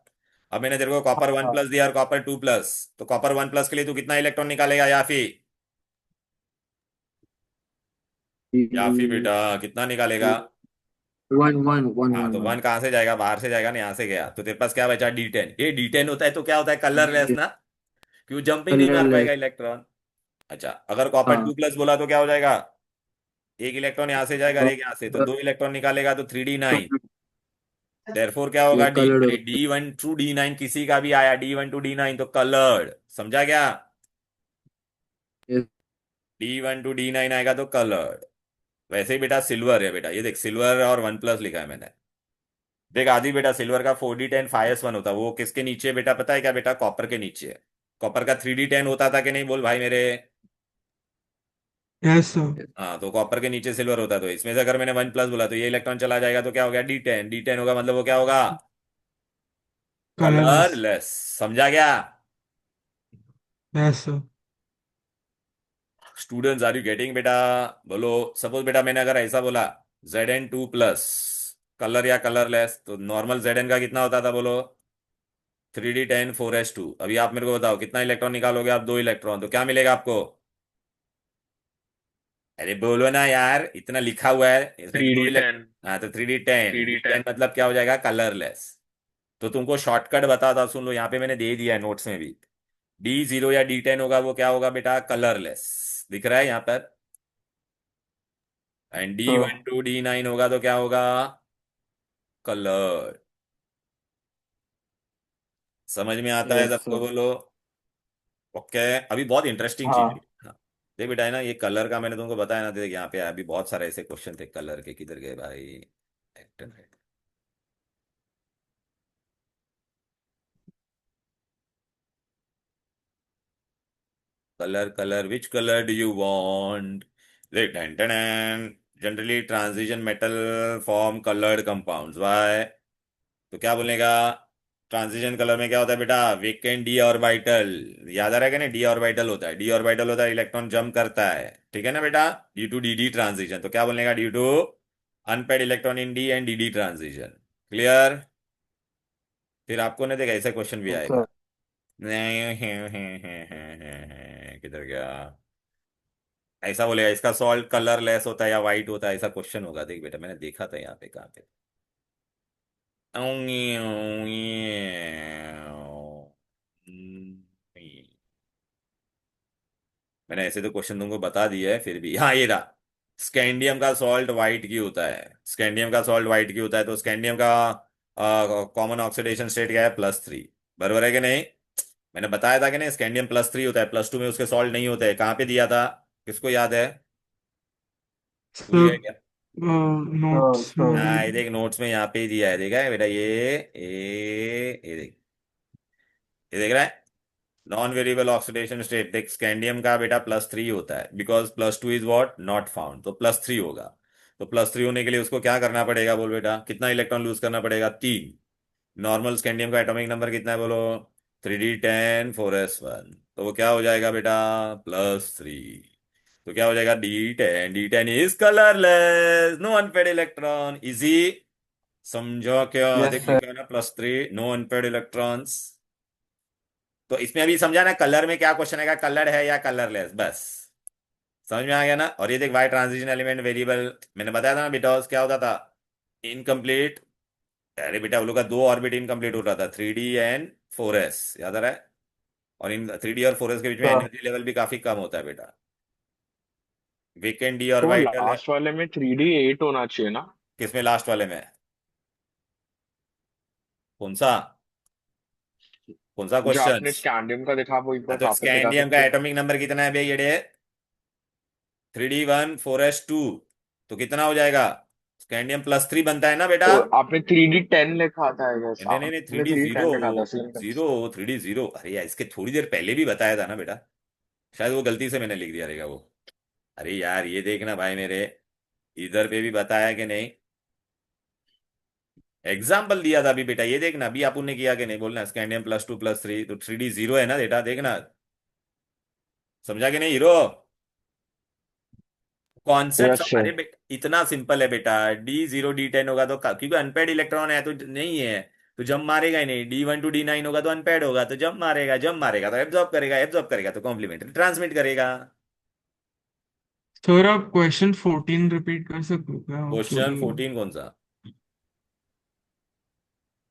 अब मैंने तेरे को कॉपर वन प्लस दिया और कॉपर टू प्लस, तो कॉपर वन प्लस के लिए तू कितना इलेक्ट्रॉन निकालेगा, या फिर बेटा कितना निकालेगा। 1 1 1 हाँ तो 1 1. वन कहाँ से जाएगा, बाहर से जाएगा ना, यहाँ से गया, तो तेरे पास क्या बचा, D10। ये D10 होता है तो क्या होता है, कलरलेस ना, क्यों जंप ही नहीं मार कलरलेस. पाएगा इलेक्ट्रॉन। अच्छा, अगर कॉपर हाँ. टू प्लस बोला तो क्या हो जाएगा, एक इलेक्ट्रॉन यहाँ से जाएगा और एक यहाँ से, तो दो इलेक्ट्रॉन निकालेगा तो 3d9। देयरफॉर क्या होगा, ये डी कलर्ड अरे D1 टू D9 किसी का भी आया, D1 टू D9 तो कलर्ड, समझा क्या। होता D1 टू D9 आएगा तो कलर्ड। वैसे ही बेटा सिल्वर है बेटा, ये देख सिल्वर और वन प्लस लिखा है मैंने। देख आदि बेटा, सिल्वर का 4d10 5s1 होता है, वो किसके नीचे बेटा पता है क्या, बेटा कॉपर के नीचे है। कॉपर का 3d10 होता था कि नहीं, बोल भाई मेरे। Yes sir. हाँ तो कॉपर के नीचे सिल्वर होता है, तो इसमें से अगर मैंने वन प्लस बोला तो ये इलेक्ट्रॉन चला जाएगा तो क्या हो गया, D10 होगा, मतलब वो क्या होगा, कलरलेस. कलरलेस, समझा क्या। Yes sir. Students are you getting बेटा, बोलो। सपोज बेटा मैंने अगर ऐसा बोला, Zn2 प्लस कलर या कलरलेस, तो नॉर्मल Zn का कितना होता था बोलो, 3d10 4s2। अभी आप मेरे को बताओ कितना इलेक्ट्रॉन निकालोगे आप, दो इलेक्ट्रॉन, तो क्या मिलेगा आपको, अरे बोलो ना यार, इतना लिखा हुआ है इसमें दो इलेक्ट्रॉन। 3d10. हाँ तो 3d10 D10 3d10. मतलब क्या हो जाएगा, कलरलेस। तो तुमको शॉर्टकट बताता, सुन लो यहाँ पे मैंने दे दिया है नोट्स में भी, D0 या D10 होगा वो क्या होगा बेटा, कलरलेस, दिख रहा है यहाँ पर। एंड D1 टू D9 होगा तो क्या होगा, कलर। समझ में आता है यस सबको, सर. बोलो। ओके, अभी बहुत इंटरेस्टिंग चीज है। हाँ. हाँ, देख बेटा है ना, ये कलर का मैंने तुमको बताया ना, देख यहाँ पे अभी बहुत सारे ऐसे क्वेश्चन थे कलर के, किधर गए भाई, एक्टर है। color, which color do you want? Like, generally transition metal form colored compounds. Why? तो क्या बोलेगा? ट्रांजिशन कलर में क्या होता है बेटा? Weekend D orbital. याद आ रहा है कि नहीं? डी ऑर्बिटल होता है, डी ऑर्बिटल होता है, इलेक्ट्रॉन जंप करता है, ठीक है ना बेटा? Due to D D transition. तो क्या बोलेगा? Due to unpaired electron in D and D D transition. Clear? फिर आपको नहीं देखा ऐसा क्वेश्चन भी Yes, आएगा। sir. नहीं, किधर गया? ऐसा बोलेगा इसका सॉल्ट कलरलेस होता है या वाइट होता है, ऐसा क्वेश्चन होगा। देख बेटा, मैंने देखा था यहाँ पे, कहाँ पे। मैंने ऐसे तो क्वेश्चन तुमको बता दिया है, फिर भी हाँ ये रहा। स्कैंडियम का सॉल्ट वाइट क्यों होता है? स्कैंडियम का सॉल्ट वाइट क्यों होता है? तो स्कैंडियम का कॉमन ऑक्सीडेशन स्टेट क्या है? +3। बराबर है कि नहीं? मैंने बताया था कि नहीं, स्कैंडियम +3 होता है, +2 में उसके सॉल्ट नहीं होते हैं। कहाँ पे दिया था? किसको याद है? भूल गए Sir, क्या? notes. हाँ, ये देख नोट्स में यहाँ पे ही दिया है, देखा है बेटा? ये देख, ये देख रहा है? Non variable oxidation state. देख, स्कैंडियम का बेटा +3 होता है, because +2 is what? Not found. तो +3 होगा। तो +3 होने के लिए उसको क्या करना पड़ेगा? बोल बेटा, कितना इलेक्ट्रॉन लूज करना पड़ेगा? 3। नॉर्मल स्कैंडियम का एटॉमिक नंबर कितना है? बोलो। 3d10 4s1। तो वो क्या हो जाएगा बेटा? +3। तो क्या हो जाएगा? D10। D10 is colourless, no unpaired electron. Easy समझो क्या? Yes, देख sir. लिखा है ना, +3, नो अनपेड इलेक्ट्रॉन्स। तो इसमें अभी समझा ना, कलर में क्या क्वेश्चन आएगा? कलर है या कलरलेस, बस। समझ में आ गया ना? और ये देख, वाई ट्रांजिशन एलिमेंट वेरिएबल, मैंने बताया था ना बेटा, क्या होता था? इनकम्प्लीट। अरे बेटा, वो लोग का 2 ऑर्बिट इनकम्प्लीट हो रहा था, 3d and 4s, याद आ रहा है? और इन 3d और 4s के बीच में Sir. एनर्जी लेवल भी काफी कम होता है बेटा। वीकेंड डी तो ऑर्बिटल है। लास्ट वाले में 3D8 होना चाहिए ना? किसमें? लास्ट वाले में? कौन सा? कौन सा जो क्वेश्चन? आपने स्कैंडियम का देखा वो एक बार तो वापस दिखा स्कैंडियम का सकते हो? एटॉमिक नंबर कितना है भैया? ये 3d1 4s2। तो कितना हो जाएगा? स्कैंडियम +3 बनता है ना बेटा? तो आपने 3D10 लिखा था नहीं जैसा नहीं नहीं, थ्री आपने D three D zero ten लिखा था सेम। Zero 3d0। अरे यार, इसके थोड़ी देर पहले भी बताया था ना बेटा। शायद वो गलती से मैंने लिख दिया रहेगा वो। अरे यार, ये देखना भाई मेरे, इधर पे भी बताया कि नहीं? एग्जाम्पल दिया था अभी बेटा, ये देखना अभी अपन ने किया कि नहीं, बोलना स्कैंडियम +2 +3, तो 3d0 है ना बेटा, देखना। समझा कि नहीं हीरो? कॉन्सेप्ट, यस अरे सर। बेटा इतना सिंपल है बेटा। D0 D10 होगा तो क्योंकि अनपेड इलेक्ट्रॉन है तो नहीं है, तो जंप मारेगा ही नहीं। D1 to D9 होगा तो अनपेड होगा, तो जंप मारेगा, जंप मारेगा तो एब्जॉर्ब करेगा, एब्जॉर्ब करेगा तो कॉम्प्लीमेंट्री ट्रांसमिट करेगा। सर आप क्वेश्चन 14 रिपीट कर सकते हो क्या? Question sorry. 14 कौन सा?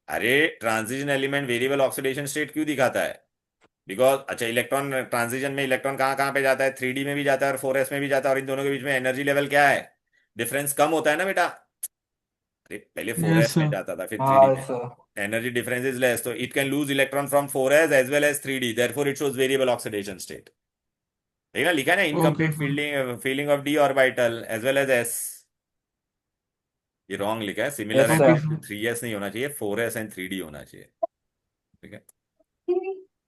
अरे, transition element variable oxidation state क्यों दिखाता है? बिकॉज, अच्छा, इलेक्ट्रॉन ट्रांजिशन में इलेक्ट्रॉन कहाँ कहाँ पे जाता है? 3D में भी जाता है और 4s में भी जाता है, और इन दोनों के बीच में एनर्जी लेवल क्या है? डिफरेंस कम होता है ना बेटा। अरे पहले फोर यस एस में सर. जाता था, फिर 3D हाँ में। Sir. Energy difference is less, तो it can lose electron from 4s as well as 3D, therefore it shows variable oxidation state. ठीक है ना? लिखा है ना, okay incomplete sir. Fielding feeling of D orbital as well as s। ये wrong लिखा है, सिमिलर यस है ना? Okay sir. सर. 3s नहीं होना चाहिए, 4s एंड 3D होना चाहिए। ठीक है?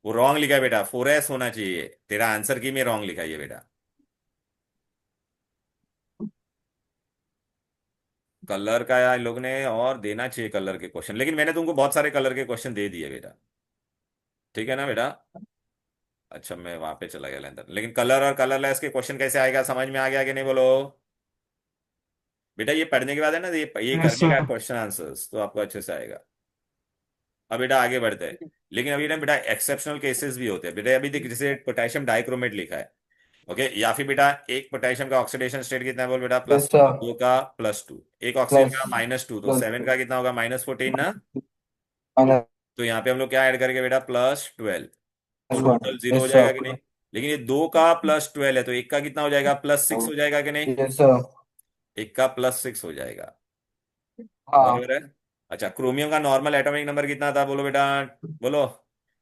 वो रॉन्ग लिखा है बेटा, 4s होना चाहिए। तेरा आंसर की में रॉन्ग लिखा है ये बेटा। कलर का यार लोग ने और देना चाहिए कलर के क्वेश्चन, लेकिन मैंने तुमको बहुत सारे कलर के क्वेश्चन दे दिए बेटा। ठीक है ना बेटा? अच्छा, मैं वहां पे चला गया लेंदर, लेकिन कलर और कलरलेस के क्वेश्चन कैसे आएगा? समझ में आ गया कि नहीं? बोलो बेटा, ये पढ़ने के बाद है ना, ये यस करने का सर. क्वेश्चन आंसर्स तो आपको अच्छे से आएगा। अब बेटा आगे बढ़ते हैं। लेकिन अभी ना बेटा, एक्सेप्शनल केसेस भी होते हैं बेटा। अभी देख, जैसे पोटेशियम डाइक्रोमेट लिखा है, ओके, या फिर बेटा एक पोटेशियम का ऑक्सीडेशन स्टेट कितना है? बोल बेटा, यस +2। सर. दो का +2। एक ऑक्सीजन प्लस. का -2, तो प्लस. 7 का कितना होगा? -14 ना? माइनस. तो यहाँ पे हम लोग क्या ऐड करेंगे बेटा? +12। तो वन. टोटल 0 हो यस जाएगा कि सर. नहीं? लेकिन ये 2 का +12 है, तो एक का कितना हो जाएगा? +6 हो जाएगा कि नहीं? Yes sir. एक का +6 हो जाएगा। हाँ. बरोबर है? अच्छा, क्रोमियम का नॉर्मल एटॉमिक नंबर कितना था? बोलो बेटा, बोलो।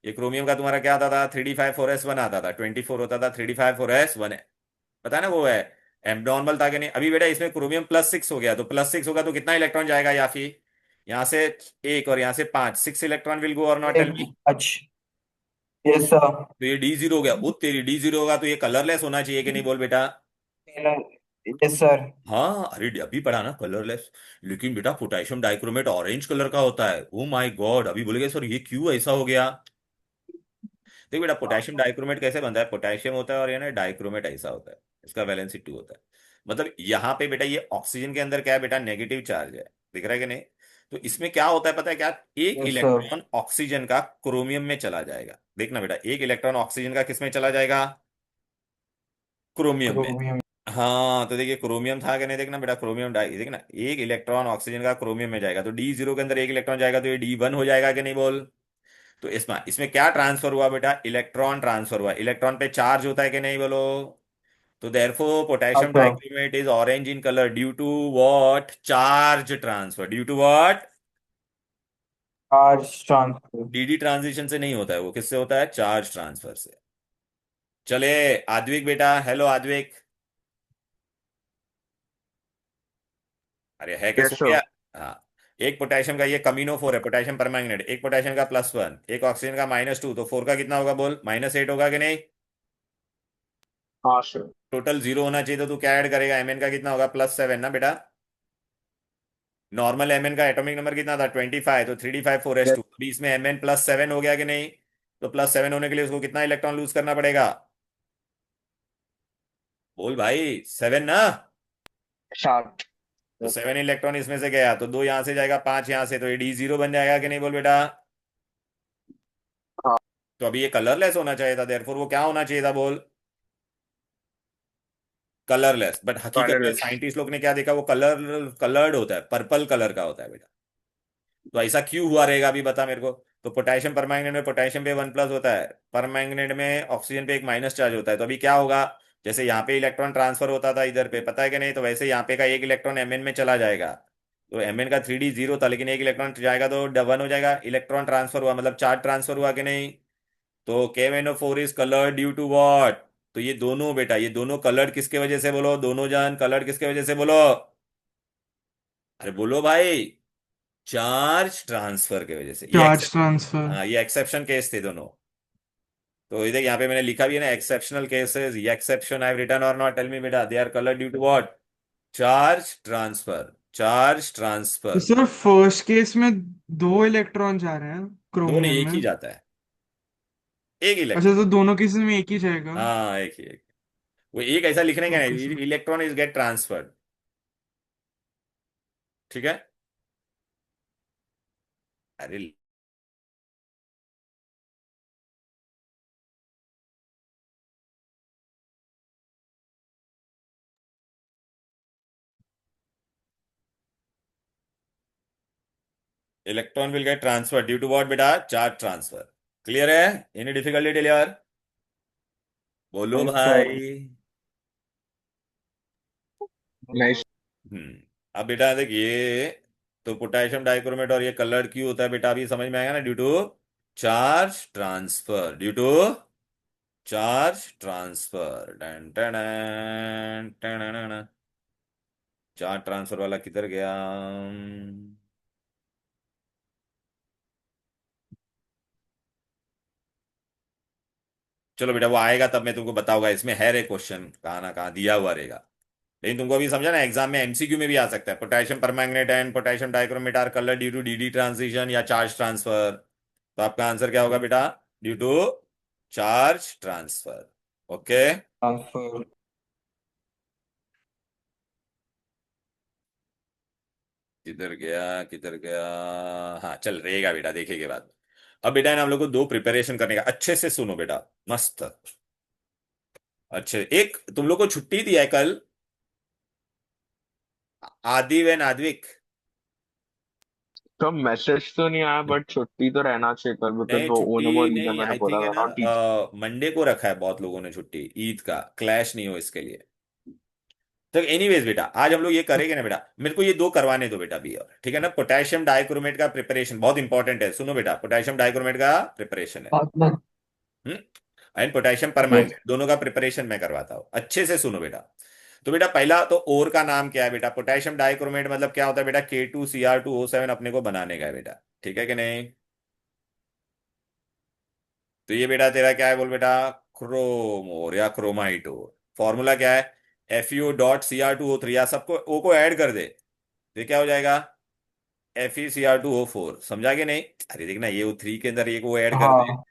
ये क्रोमियम का तुम्हारा क्या आता था? 3d5 4s1 आता था, 24 होता था, 3d5 4s1 है। पता है ना वो है? एब्नॉर्मल था कि नहीं? अभी बेटा इसमें क्रोमियम +6 हो गया, तो +6 होगा तो कितना इलेक्ट्रॉन जाएगा? या फिर यहाँ से एक और यहाँ से 5, 6 इलेक्ट्रॉन विल गो और नॉट? Tell me. अच्छा. Yes sir. तो ये D0 हो गया, वो तेरी D0 होगा तो ये कलरलेस होना चाहिए कि नहीं, बोल बेटा। Yes sir. हाँ अरे अभी पढ़ा ना कलरलेस। लेकिन बेटा पोटेशियम डाइक्रोमेट ऑरेंज कलर का होता है, ओ माय गॉड, अभी बोलेगे सर ये क्यों ऐसा हो गया। देख बेटा पोटेशियम डाइक्रोमेट कैसे बनता है, पोटेशियम होता है और ये ना डाइक्रोमेट ऐसा होता है, इसका वैलेंसी 2 होता है। मतलब यहाँ पे बेटा ये ऑक्सीजन के अंदर क्या है बेटा, नेगेटिव चार्ज है, दिख रहा है कि नहीं। तो इसमें क्या होता है पता है क्या, एक यस सर। इलेक्ट्रॉन ऑक्सीजन का क्रोमियम में चला जाएगा, देखना बेटा एक इलेक्ट्रॉन ऑक्सीजन का किस में चला जाएगा, क्रोमियम में। क्रोमियम। हाँ तो देखिए क्रोमियम था कि नहीं, देखना बेटा क्रोमियम डाई, देखना एक इलेक्ट्रॉन ऑक्सीजन का क्रोमियम में जाएगा तो D0 के अंदर एक इलेक्ट्रॉन जाएगा तो ये D1 हो जाएगा कि नहीं, बोल। तो इसमें इसमें क्या ट्रांसफर हुआ बेटा, इलेक्ट्रॉन ट्रांसफर हुआ, इलेक्ट्रॉन पे चार्ज होता है कि नहीं, बोलो। तो देयरफॉर पोटेशियम अच्छा। Dichromate is orange in colour due to what, charge transfer, due to what, charge transfer. DD transition से नहीं होता है वो, किससे होता है, चार्ज ट्रांसफर से। चले आद्विक बेटा, हेलो आद्विक। अरे है क्या, सो यस सर। गया। हाँ, एक पोटेशियम का ये कमीनो 4 है, पोटेशियम परमैंगनेट, एक पोटेशियम का +1, एक ऑक्सीजन का -2, तो 4 का कितना होगा, बोल, -8 होगा कि नहीं। हाँ सर। टोटल 0 होना चाहिए तो तू क्या ऐड करेगा, Mn का कितना होगा, +7 ना बेटा। नॉर्मल Mn का एटॉमिक नंबर कितना था, 25, तो 3d5 4s2, अभी इसमें Mn +7 हो गया कि नहीं। तो +7 होने के लिए उसको कितना इलेक्ट्रॉन लूज करना पड़ेगा, बोल भाई, 7 ना। 7। तो 7 इलेक्ट्रॉन इसमें से गया तो 2 यहां से जाएगा, 5 यहां से, तो ये D0 बन जाएगा कि नहीं, बोल बेटा। हाँ। तो अभी ये कलरलेस होना चाहिए था, देयरफॉर वो क्या होना चाहिए था, बोल, कलरलेस। बट हकीकत में कलरलेस। साइंटिस्ट लोग ने क्या देखा, वो कलर्ड होता है, पर्पल कलर का होता है बेटा। तो ऐसा क्यों हुआ रहेगा, अभी बता मेरे को। तो पोटेशियम परमैंगनेट में पोटेशियम पे 1+ होता है, परमैंगनेट में ऑक्सीजन पे एक माइनस चार्ज होता है, तो अभी क्या होगा, जैसे यहाँ पे इलेक्ट्रॉन ट्रांसफर होता था इधर पे, पता है कि नहीं, तो वैसे यहाँ पे का एक इलेक्ट्रॉन Mn में चला जाएगा। तो Mn का 3d0 था, लेकिन एक इलेक्ट्रॉन जाएगा तो 1 हो जाएगा, इलेक्ट्रॉन ट्रांसफर हुआ मतलब चार्ज ट्रांसफर हुआ कि नहीं। तो KMnO4 is coloured due to what. तो ये दोनों बेटा, ये दोनों कलर्ड किसके वजह से, बोलो, दोनों जान कलर्ड किसके वजह से, बोलो, अरे बोलो भाई, चार्ज ट्रांसफर के वजह से, ये चार्ज ट्रांसफर। हाँ ये एक्सेप्शन केस थे दोनों। तो ये देख यहाँ पे मैंने लिखा भी है ना, एक्सेप्शनल केसेस, ये एक्सेप्शन आई हैव रिटन और नॉट, टेल मी बेटा, they are coloured due to what, charge transfer, charge तो ट्रांसफर। सर फर्स्ट केस में दो इलेक्ट्रॉन जा रहे हैं दो नहीं, क्रोमियम एक ही में। जाता है, एक अच्छा, इलेक्ट्रॉन। तो दोनों केसेस में एक ही जाएगा। हाँ एक ही, एक। वो एक ऐसा लिखने का ओके नहीं, sir. Electron is get transferred, ठीक है। अरे electron will get transfer due to what बेटा, चार्ज ट्रांसफर। क्लियर है, एनी डिफिकल्टी क्लियर, बोलो यस सर। भाई। नाइस। अब बेटा देख ये, तो पोटेशियम डाइक्रोमेट और ये कलर्ड क्यों होता है बेटा, अभी समझ में आएगा ना, due to charge transfer, due to charge transfer, charge transfer वाला किधर गया। चलो बेटा वो आएगा तब मैं तुमको बताऊंगा, इसमें है रे क्वेश्चन कहाँ ना कहाँ दिया हुआ रहेगा। लेकिन तुमको अभी समझा ना, एग्जाम में MCQ में भी आ सकता है, potassium permanganate and potassium dichromate are colour due to DD transition या चार्ज ट्रांसफर। तो आपका आंसर क्या होगा बेटा, due to charge transfer. Okay, transfer. किधर गया किधर गया, हाँ चल रहेगा बेटा, देखेंगे बाद। अब बेटा है ना हम लोग को दो प्रिपरेशन करने का, अच्छे से सुनो बेटा, मस्त। अच्छे, एक तुम लोग को छुट्टी दिया है कल, आदि व आद्विक। तो मैसेज तो नहीं आया, बट छुट्टी तो रहना चाहिए कल, बिकॉज नहीं वो छुट्टी ओनो रीजन नहीं, मैंने आई बोला थिंक है था ना, ना टीचर। मंडे को रखा है बहुत लोगों ने छुट्टी, ईद का क्लैश नहीं हो इसके लिए। तो एनीवेज बेटा आज हम लोग ये करेंगे ना बेटा, मेरे को ये दो करवाने दो बेटा भी, और ठीक है ना, पोटेशियम डाइक्रोमेट का प्रिपरेशन बहुत इंपॉर्टेंट है, सुनो बेटा, पोटेशियम डाइक्रोमेट का प्रिपरेशन है। बाद में। हम्म, एंड पोटेशियम यस। परमैंगनेट दोनों का प्रिपरेशन मैं करवाता हूँ, अच्छे से सुनो बेटा। तो बेटा पहला तो ओर का नाम क्या है बेटा, पोटेशियम डाइक्रोमेट मतलब क्या होता है बेटा, K2Cr2O7 अपने को बनाने का है बेटा, ठीक है कि नहीं। तो ये बेटा तेरा क्या है बोल बेटा, क्रोमोर या क्रोमाइटोर। फॉर्मूला क्या है, FeO.Cr2O3, या सबको O को ऐड कर दे तो ये क्या हो जाएगा, FeCr2O4। समझा कि नहीं? अरे देखना ये O3 के अंदर ये को ऐड कर दे। हाँ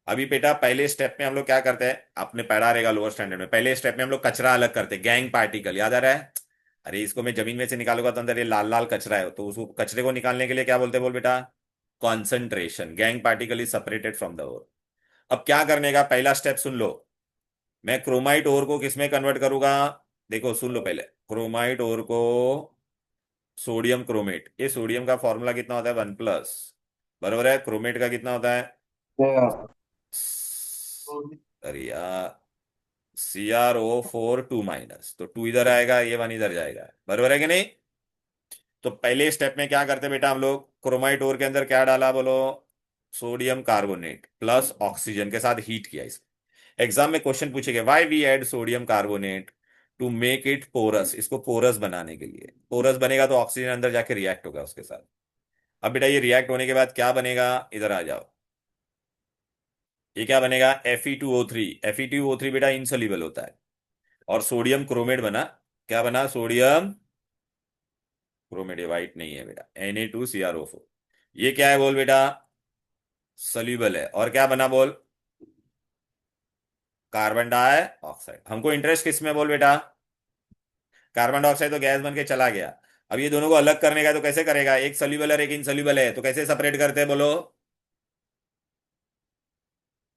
अभी बेटा पहले स्टेप में हम लोग क्या करते हैं, आपने पढ़ा रहेगा लोअर स्टैंडर्ड में, पहले स्टेप में हम लोग कचरा अलग करते हैं, गैंग पार्टिकल, याद आ रहा है? अरे इसको मैं जमीन में से निकालूंगा तो अंदर ये लाल लाल कचरा है, तो उसको कचरे को निकालने के लिए क्या बोलते हैं बोल बेटा, concentration. Gang particle is separated from the ore. अब क्या करने का पहला स्टेप सुन लो, मैं क्रोमाइट ओर को किस में कन्वर्ट करूंगा, देखो सुन लो पहले, क्रोमाइट ओर को सोडियम क्रोमेट, ये सोडियम का फॉर्मूला कितना होता है, 1+, बरोबर है? क्रोमेट का कितना होता है, yeah. अरे यार, CrO4 2-, तो 2 इधर आएगा, ये 1 इधर जाएगा, बरोबर है कि नहीं? तो पहले स्टेप में क्या करते बेटा हम लोग, क्रोमाइट ओर के अंदर क्या डाला बोलो, सोडियम कार्बोनेट प्लस ऑक्सीजन के साथ हीट किया इसको। एग्जाम में क्वेश्चन पूछेगा, why we add sodium carbonate to make it porous, इसको पोरस बनाने के लिए। पोरस बनेगा तो ऑक्सीजन अंदर जाके रिएक्ट होगा उसके साथ। अब बेटा ये रिएक्ट होने के बाद क्या बनेगा, इधर आ जाओ, ये क्या बनेगा, Fe2O3। Fe2O3 बेटा इनसोल्यूबल होता है, और सोडियम क्रोमेट बना, क्या बना, सोडियम क्रोमेट, ये वाइट नहीं है बेटा, Na2CrO4। ये क्या है बोल बेटा, सोल्यूबल है, और क्या बना बोल, कार्बन डाइऑक्साइड। हमको इंटरेस्ट किस में बोल बेटा, कार्बन डाइऑक्साइड तो गैस बन के चला गया। अब ये दोनों को अलग करने का है तो कैसे करेगा, एक सोल्यूबल है एक इनसोल्यूबल है, तो कैसे सेपरेट करते हैं बोलो,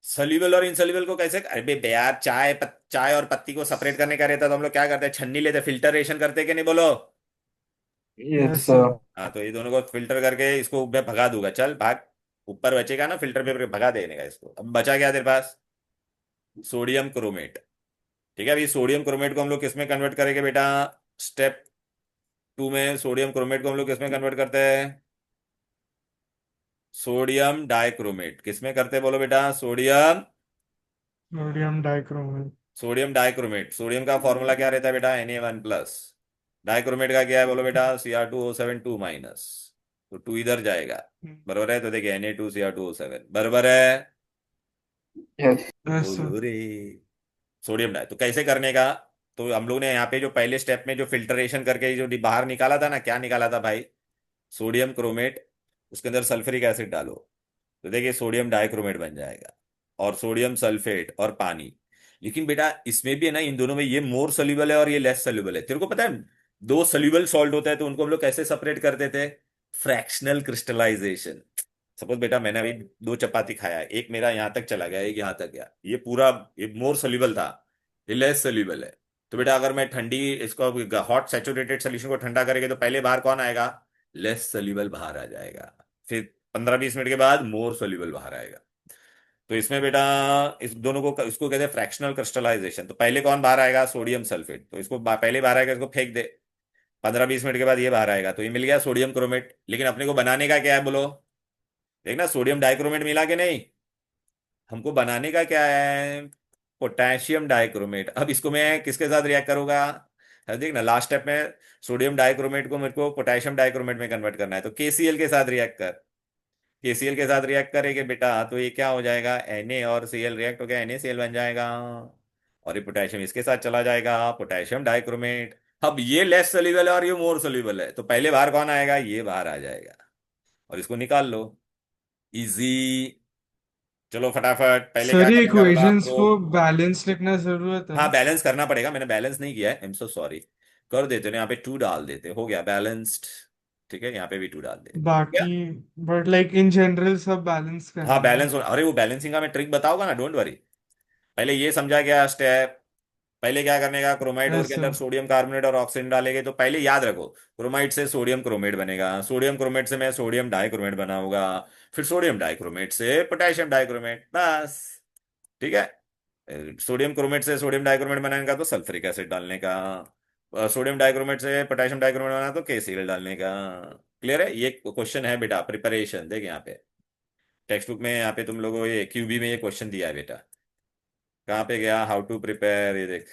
सोल्यूबल और इनसोल्यूबल को कैसे, अरे बे यार चाय और पत्ती को सेपरेट करने का रहता तो हम लोग क्या करते हैं, छन्नी लेते, फिल्टरेशन करते कि नहीं बोलो। Yes yes sir. सर। हाँ, तो ये दोनों को फिल्टर करके इसको मैं भगा दूंगा, चल भाग, ऊपर बचेगा ना फिल्टर पेपर, भगा देने का इसको। अब बचा क्या तेरे पास, सोडियम क्रोमेट। ठीक है, अभी सोडियम क्रोमेट को हम लोग किस में कन्वर्ट करेंगे बेटा, स्टेप 2 में सोडियम क्रोमेट को हम लोग किस में कन्वर्ट करते हैं, सोडियम डाइक्रोमेट। किस में करते हैं बोलो बेटा, sodium, sodium dichromate. Sodium dichromate. Sodium का फॉर्मूला क्या रहता है बेटा, Na1+। डाइक्रोमेट का क्या है बोलो बेटा, Cr2O7 2-, तो 2 इधर जाएगा, बरोबर है? तो देखिए Na2Cr2O7, बरोबर है? Yes yes sir. बोलो रे, सोडियम डाई। तो कैसे करने का, तो हम लोग ने यहाँ पे जो पहले स्टेप में जो फिल्टरेशन करके जो बाहर निकाला था ना, क्या निकाला था भाई, सोडियम क्रोमेट, उसके अंदर सल्फ्यूरिक एसिड डालो, तो देखिए सोडियम डाइक्रोमेट बन जाएगा, और सोडियम सल्फेट और पानी। लेकिन बेटा इसमें भी है ना, इन दोनों में ये मोर सोल्यूबल है और ये लेस सोल्यूबल है, तेरे को पता है? दो सोल्यूबल सॉल्ट होता है तो उनको हम लोग कैसे सेपरेट करते थे, फ्रैक्शनल क्रिस्टलाइजेशन। सपोज बेटा मैंने अभी 2 चपाती खाया, एक मेरा यहां तक चला गया, एक यहां तक गया, ये पूरा ये मोर सोल्यूबल था, ये लेस सोल्यूबल है। तो बेटा अगर मैं ठंडी इसको हॉट सैचुरेटेड सोल्यूशन को ठंडा करेंगे तो पहले बाहर कौन आएगा, लेस सोल्यूबल बाहर आ जाएगा, फिर 15-20 मिनट के बाद मोर सोल्यूबल बाहर आएगा। तो इसमें बेटा इस दोनों को, इसको कहते हैं फ्रैक्शनल क्रिस्टलाइजेशन। तो पहले कौन बाहर आएगा, सोडियम सल्फेट, तो इसको पहले बाहर आएगा, इसको फेंक दे, 15-20 मिनट के बाद ये बाहर आएगा, तो ये मिल गया सोडियम क्रोमेट। लेकिन अपने को बनाने का क्या है बोलो, देखना सोडियम डाइक्रोमेट मिला के नहीं, हमको बनाने का क्या है, पोटेशियम डाइक्रोमेट। अब इसको मैं किसके साथ रिएक्ट करूंगा, अब देखना लास्ट स्टेप में सोडियम डाइक्रोमेट को मेरे को पोटेशियम डाइक्रोमेट में कन्वर्ट करना है, तो KCl के साथ रिएक्ट कर। KCl के साथ रिएक्ट करेंगे बेटा तो ये क्या हो जाएगा, Na और Cl रिएक्ट हो गया, NaCl बन जाएगा, और ये पोटेशियम इसके साथ चला जाएगा, पोटेशियम डाइक्रोमेट। अब ये लेस सोल्यूबल है और ये मोर सोल्यूबल है, तो पहले बाहर कौन आएगा, ये बाहर आ जाएगा, और इसको निकाल लो, इजी। चलो फटाफट, पहले क्या सर ये करने का बोला इक्वेशंस प्रो, को बैलेंस लिखना जरूरत है। हाँ बैलेंस करना पड़ेगा, मैंने बैलेंस नहीं किया है, आई एम सो सॉरी। कर देते ना, यहाँ पे 2 डाल देते, हो गया बैलेंस्ड। ठीक है, यहाँ पे भी 2 डाल दे, क्या? बाकी बट लाइक इन जनरल सब बैलेंस हाँ करेंगे। बैलेंस, अरे वो बैलेंसिंग का मैं ट्रिक बताऊंगा ना, डोंट वरी। पहले ये समझा गया स्टेप, पहले क्या करने का, क्रोमाइट और यस के अंदर सर। सोडियम कार्बोनेट और ऑक्सीजन डालेंगे, तो पहले याद रखो, क्रोमाइट से सोडियम क्रोमेट बनेगा, सोडियम क्रोमेट से मैं सोडियम डाइक्रोमेट बनाऊंगा, फिर सोडियम डाइक्रोमेट से पोटेशियम डाइक्रोमेट, बस। ठीक है, सोडियम क्रोमेट से सोडियम डाइक्रोमेट बनाने का तो सल्फ्यूरिक एसिड डालने का, सोडियम डाइक्रोमेट से पोटेशियम डाइक्रोमेट बनाना तो KCl डालने का। क्लियर है? ये क्वेश्चन है बेटा, प्रिपरेशन देख यहाँ पे, टेक्स्ट बुक में यहाँ पे तुम लोगों को ये QB में ये क्वेश्चन दिया है बेटा, कहाँ पे गया, हाउ टू प्रिपेयर, ये देख,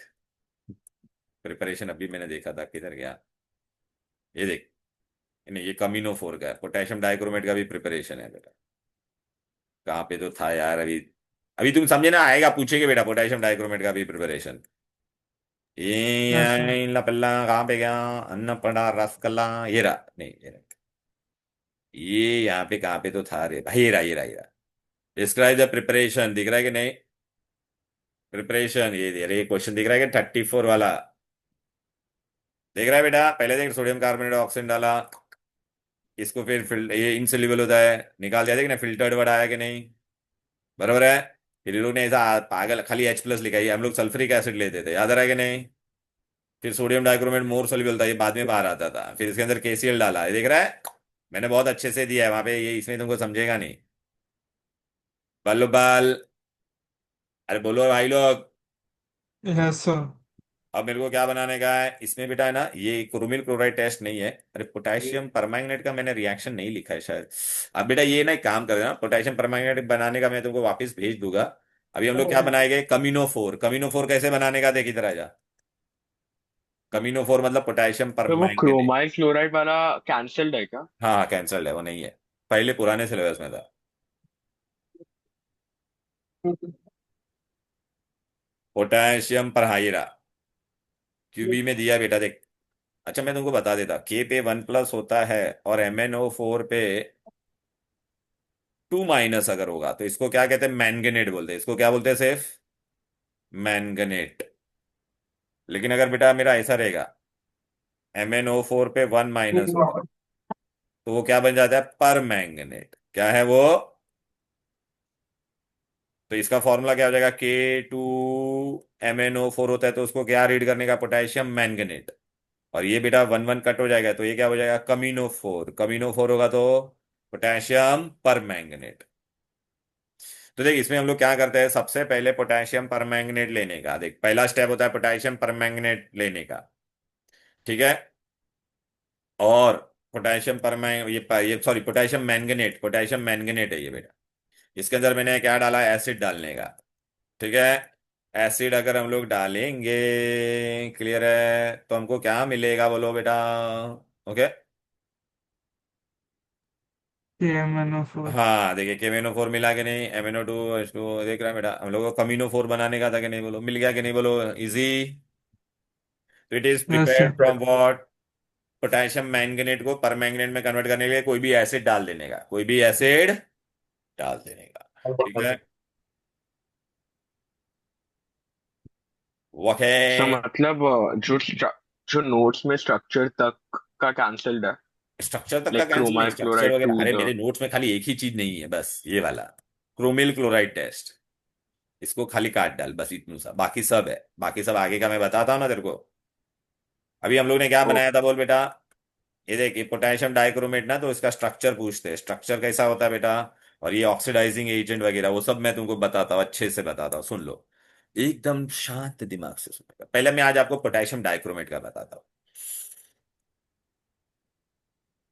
प्रिपरेशन अभी मैंने देखा था, किधर गया, ये देख, नहीं ये Camino 4 का है, पोटेशियम डाइक्रोमेट का भी प्रिपरेशन है बेटा, कहाँ पे तो था यार अभी, अभी तुम समझे ना, आएगा पूछेगा बेटा पोटेशियम डाइक्रोमेट का भी प्रिपरेशन। Yes sir. ये पल्ला कहाँ पे गया, अन्नपूर्णा रसगुल्ला, ये रहा, नहीं ये रहा। ये यहाँ पे कहाँ पे तो था रे भाई, ये रहा ये रहा ये रहा। डिस्क्राइब द प्रिपरेशन, दिख रहा है कि नहीं? प्रिपरेशन ये दे रहे, क्वेश्चन दिख रहा है कि 34 वाला, देख रहा है बेटा? पहले देख, सोडियम कार्बोनेट ऑक्सीजन डाला, इसको फिर ये इनसोल्यूबल होता है, निकाल दिया, देख ना फिल्टर्ड वर्ड आया कि नहीं? बराबर है। फिर ये लोग ने ऐसा पागल खाली H+ लिखा है, हम लोग सल्फ्रिक एसिड लेते थे, याद आ रहा है कि नहीं? फिर सोडियम डाइक्रोमेट मोर सोल्यूबल था, ये बाद में बाहर आता था, फिर इसके अंदर KCl डाला, ये देख रहा है? मैंने बहुत अच्छे से दिया है वहां पे, ये इसमें तुमको समझेगा नहीं। बल्लो बाल, अरे बोलो भाई लोग। Yes sir. अब मेरे को क्या बनाने का है इसमें बेटा, है ना, ये क्रोमिल क्लोराइड टेस्ट नहीं है, अरे पोटेशियम परमैंगनेट का मैंने रिएक्शन नहीं लिखा है शायद। अब बेटा ये ना एक काम कर देना, पोटेशियम परमैंगनेट बनाने का मैं तुमको वापस भेज दूंगा। अभी हम लोग क्या बनाएंगे, कमिनो 4, कमिनो 4 कैसे बनाने का देख इधर आ जा। कमिनो 4 मतलब पोटेशियम तो वो परमैंगनेट। क्रोमाइल क्लोराइड वाला कैंसल्ड है क्या? हाँ हाँ, कैंसल्ड है, वो नहीं है, पहले पुराने सिलेबस में था। पोटेशियम पर हाइरा, QB में दिया बेटा देख। अच्छा मैं तुमको बता देता, K पे 1+ होता है, और MnO4 पे 2- अगर होगा तो इसको क्या कहते हैं, मैंगनेट बोलते हैं, इसको क्या बोलते हैं सिर्फ, मैंगनेट। लेकिन अगर बेटा मेरा ऐसा रहेगा, MnO4 पे 1- होगा, तो वो क्या बन जाता है, पर मैंगनेट, क्या है वो? तो इसका फॉर्मूला क्या हो जाएगा, K2MnO4 होता है, तो उसको क्या रीड करने का, पोटेशियम मैंगनेट। और ये बेटा 1 1 कट हो जाएगा, तो ये क्या हो जाएगा, कमिनो 4, कमिनो 4 होगा तो पोटेशियम पर मैंगनेट। तो देख इसमें हम लोग क्या करते हैं, सबसे पहले पोटेशियम परमैंगनेट लेने का, देख पहला स्टेप होता है पोटेशियम परमैंगनेट लेने का, ठीक है? और पोटेशियम परमैंग ये sorry potassium manganate, potassium manganate है ये बेटा। इसके अंदर मैंने क्या डाला है, एसिड डालने का, ठीक है? एसिड अगर हम लोग डालेंगे, क्लियर है, तो हमको क्या मिलेगा बोलो बेटा? ओके। KMnO4। हाँ देखिए, KMnO4 मिला कि नहीं, MnO2 H2 देख रहा है बेटा, हम लोग को कमिनो 4 बनाने का था कि नहीं, बोलो मिल गया कि नहीं, बोलो इजी। तो it is yes prepared sir. From what, potassium manganate को परमैंगनेट में कन्वर्ट करने के लिए कोई भी एसिड डाल देने का, कोई भी एसिड डाल देने का, ठीक है? ओके। सो मतलब जो नोट्स में स्ट्रक्चर तक का कैंसल्ड है, स्ट्रक्चर तक का लाइक कैंसिल नहीं, क्रोमाइल स्ट्रक्चर क्लोराइड वगैरह, टू अरे द। मेरे नोट्स में खाली एक ही चीज नहीं है, बस ये वाला क्रोमिल क्लोराइड टेस्ट, इसको खाली काट डाल, बस इतना सा, बाकी सब है, बाकी सब आगे का मैं बताता हूँ ना तेरे को। अभी हम लोग ने क्या बनाया था बोल बेटा, ये देख, ये पोटेशियम डाइक्रोमेट ना, तो इसका स्ट्रक्चर पूछते हैं, स्ट्रक्चर कैसा होता है बेटा, और ये ऑक्सीडाइजिंग एजेंट वगैरह वो सब मैं तुमको बताता हूँ, अच्छे से बताता हूँ, सुन लो एकदम शांत दिमाग से सुनेगा। पहले मैं आज आपको पोटेशियम डाइक्रोमेट का बताता हूँ।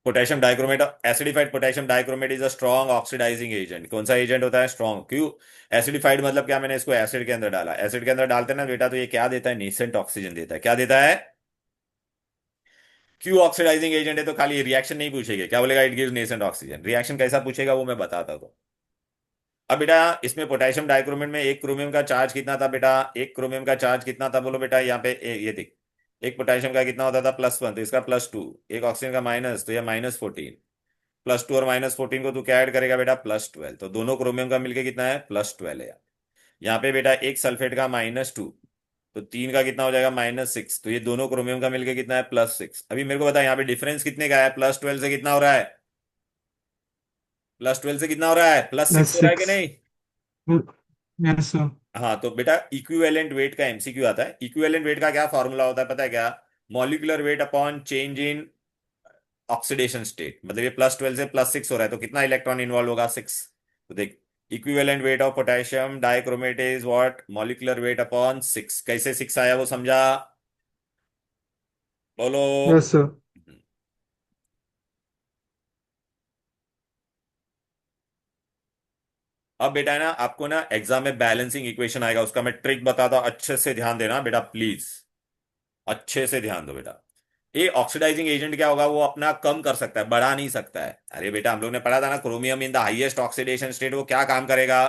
Potassium dichromate, acidified potassium dichromate is a strong oxidising agent. कौन सा एजेंट होता है, स्ट्रॉन्ग, क्यों? एसिडिफाइड मतलब क्या, मैंने इसको एसिड के अंदर डाला, एसिड के अंदर डालते हैं ना बेटा, तो ये क्या देता है, नेसेंट ऑक्सीजन देता है, क्या देता है? क्यों ऑक्सीडाइजिंग एजेंट है, तो खाली रिएक्शन नहीं पूछेगा, क्या बोलेगा, it gives nascent oxygen, reaction कैसा पूछेगा वो मैं बताता हूँ। अब बेटा इसमें पोटेशियम डाइक्रोमेट में एक क्रोमियम का चार्ज कितना था बेटा, एक क्रोमियम का चार्ज कितना था बोलो बेटा, यहाँ पे ये देख, एक पोटेशियम का कितना होता था, +1, तो इसका +2, एक ऑक्सीजन का माइनस, तो यह -14, +2 और -14 को तू क्या ऐड करेगा बेटा, +12, तो दोनों क्रोमियम का मिलके कितना है, +12 है। यहाँ पे बेटा एक सल्फेट का -2, तो 3 का कितना हो जाएगा, -6, तो ये दोनों क्रोमियम का मिलके कितना है, +6। अभी मेरे को बता यहाँ पे डिफरेंस कितने का है, +12 से कितना हो रहा है, +12 से कितना हो रहा है, +6 हो रहा है कि +6। नहीं? Yes sir. हाँ तो बेटा इक्विवेलेंट वेट का MCQ आता है, इक्विवेलेंट वेट का क्या फॉर्मूला होता है पता है क्या, molecular weight upon change in oxidation state, मतलब ये +12 से +6 हो रहा है, तो कितना इलेक्ट्रॉन इन्वॉल्व होगा, 6। तो देख, equivalent weight of potassium dichromate is what, molecular weight upon 6, कैसे 6 आया वो समझा, बोलो। Yes sir. अब बेटा है ना, आपको ना एग्जाम में बैलेंसिंग इक्वेशन आएगा, उसका मैं ट्रिक बताता हूं, अच्छे से ध्यान देना बेटा प्लीज, अच्छे से ध्यान दो बेटा। ये ऑक्सीडाइजिंग एजेंट क्या होगा, वो अपना कम कर सकता है, बढ़ा नहीं सकता है। अरे बेटा हम लोग ने पढ़ा था ना, chromium in the highest oxidation state, वो क्या काम करेगा,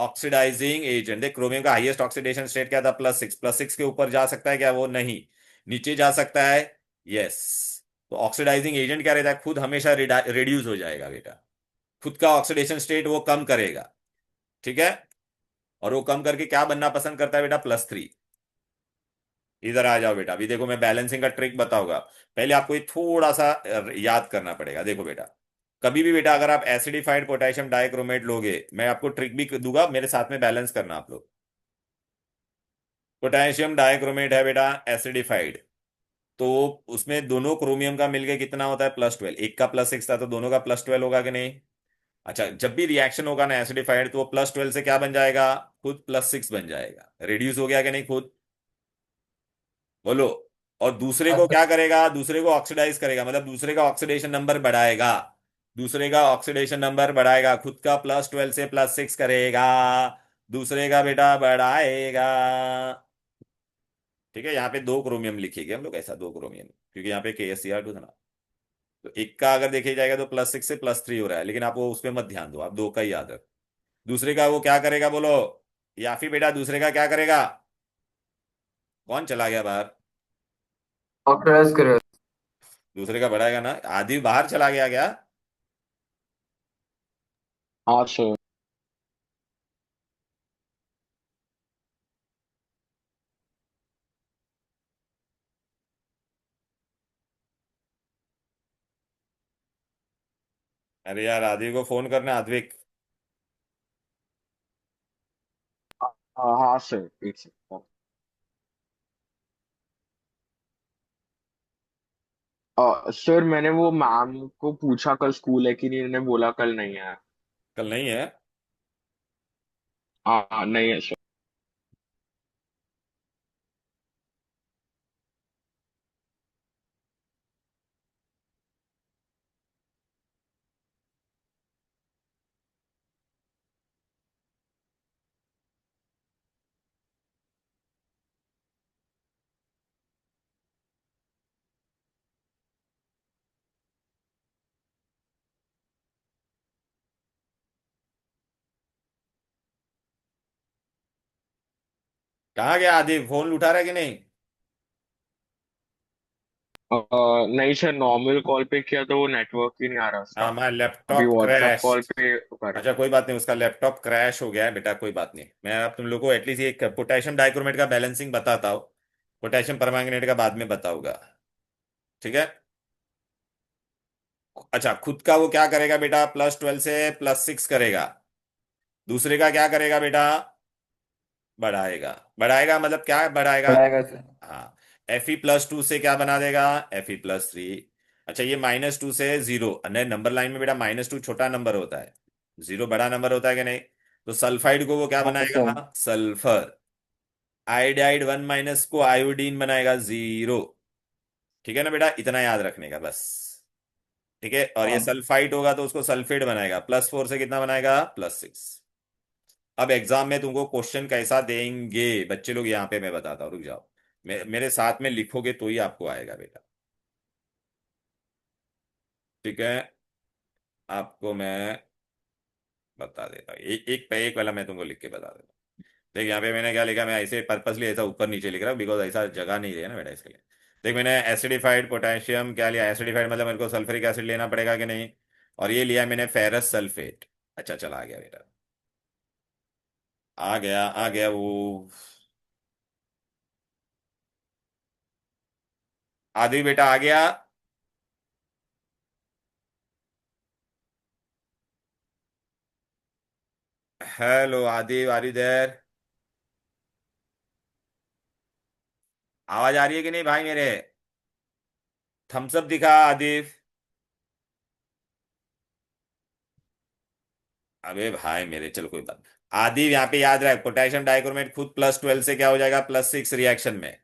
ऑक्सीडाइजिंग एजेंट, देख क्रोमियम का हाईएस्ट ऑक्सीडेशन स्टेट क्या था, +6, +6 के ऊपर जा सकता है क्या, वो नहीं, नीचे जा सकता है, यस। तो ऑक्सीडाइजिंग एजेंट क्या रहता है, खुद हमेशा रिड्यूस हो जाएगा बेटा, खुद का ऑक्सीडेशन स्टेट वो कम करेगा, ठीक है। और वो कम करके क्या बनना पसंद करता है बेटा, +3। इधर आ जाओ बेटा, अभी देखो मैं बैलेंसिंग का ट्रिक बताऊंगा, पहले आपको ये थोड़ा सा याद करना पड़ेगा। देखो बेटा, कभी भी बेटा अगर आप एसिडिफाइड पोटेशियम डाइक्रोमेट लोगे, मैं आपको ट्रिक भी दूंगा, मेरे साथ में बैलेंस करना आप लोग। पोटेशियम डाइक्रोमेट है बेटा एसिडिफाइड, तो उसमें दोनों क्रोमियम का मिलके कितना होता है, +12, एक का +6 था तो दोनों का +12 होगा कि नहीं। अच्छा, जब भी रिएक्शन होगा ना एसिडिफाइड, तो वो +12 से क्या बन जाएगा, खुद +6 बन जाएगा, रिड्यूस हो गया कि नहीं खुद, बोलो। और दूसरे को क्या करेगा, दूसरे को ऑक्सीडाइज करेगा, मतलब दूसरे का ऑक्सीडेशन नंबर बढ़ाएगा, दूसरे का ऑक्सीडेशन नंबर बढ़ाएगा, खुद का +12 से +6 करेगा, दूसरे का बेटा बढ़ाएगा। ठीक है, यहाँ पे 2 क्रोमियम लिखेंगे हम लोग, ऐसा 2 क्रोमियम, क्योंकि यहाँ पे KSCr2 था ना। तो एक का अगर देखा जाएगा तो +6 से +3 हो रहा है, लेकिन आप वो उस पर मत ध्यान दो, आप 2 का ही याद रख। दूसरे का वो क्या करेगा बोलो, या फिर बेटा दूसरे का क्या करेगा, कौन चला गया बाहर, ऑक्सीडाइज करेगा। दूसरे का बढ़ाएगा ना, आदि बाहर चला गया क्या। हाँ सर। अरे यार आदि को फोन करना, आद्विक। हाँ हाँ सर, एक सेकंड। सर मैंने वो मैम को पूछा कल स्कूल है कि नहीं, उन्होंने बोला कल नहीं है। कल नहीं है। हाँ नहीं है सर। कहाँ गया आदि, फोन उठा रहा है कि नहीं। नहीं सर, नॉर्मल कॉल पे किया तो वो नेटवर्क ही नहीं आ रहा उसका। हाँ, माय अभी लैपटॉप व्हाट्सएप क्रैश। कॉल पे कर। अच्छा कोई बात नहीं, उसका लैपटॉप क्रैश हो गया है बेटा, कोई बात नहीं, मैं अब तुम लोग को एटलीस्ट एक पोटेशियम डाइक्रोमेट का बैलेंसिंग बताता हूँ, पोटेशियम परमैंगनेट का बाद में बताऊंगा, ठीक है। अच्छा, खुद का वो क्या करेगा बेटा, +12 से +6 करेगा, दूसरे का क्या करेगा बेटा, बढ़ाएगा, बढ़ाएगा मतलब क्या बढ़ाएगा, बढ़ाएगा सर। हाँ, Fe+2 से क्या बना देगा, Fe+3। अच्छा, ये -2 से 0, अन्य नंबर लाइन में बेटा -2 छोटा नंबर होता है, 0 बड़ा नंबर होता है कि नहीं। तो सल्फाइड को वो क्या हाँ सर। बनाएगा, सल्फर। आयोडाइड 1 को आयोडीन बनाएगा 0। ठीक है ना बेटा, इतना याद रखने का बस। ठीक है, और ये हाँ। सल्फाइड होगा तो उसको सल्फेट बनाएगा, +4 से कितना बनाएगा, +6। अब एग्जाम में तुमको क्वेश्चन कैसा देंगे बच्चे लोग, यहाँ पे मैं बताता हूँ, रुक जाओ, मेरे साथ में लिखोगे तो ही आपको आएगा बेटा, ठीक है। आपको मैं बता देता हूँ, एक पे एक वाला मैं तुमको लिख के बता देता हूँ। देख यहाँ पे मैंने क्या लिखा, मैं ऐसे पर्पसली ऐसा ऊपर नीचे लिख रहा हूँ, बिकॉज ऐसा जगह नहीं है ना बेटा, इसके लिए। देख मैंने एसिडिफाइड पोटेशियम क्या लिया, एसिडिफाइड मतलब मेरे को सल्फ्यूरिक एसिड लेना पड़ेगा कि नहीं, और ये लिया मैंने फेरस सल्फेट। अच्छा चला आ गया बेटा, आ गया वो, आदि बेटा आ गया। हेलो आदि, आर यू देयर, आवाज आ रही है कि नहीं भाई मेरे, थम्स अप दिखा आदिफ। अबे भाई मेरे, चलो कोई बात। आदि यहाँ पे याद रख, पोटेशियम डाइक्रोमेट खुद +12 से क्या हो जाएगा, +6 रिएक्शन में,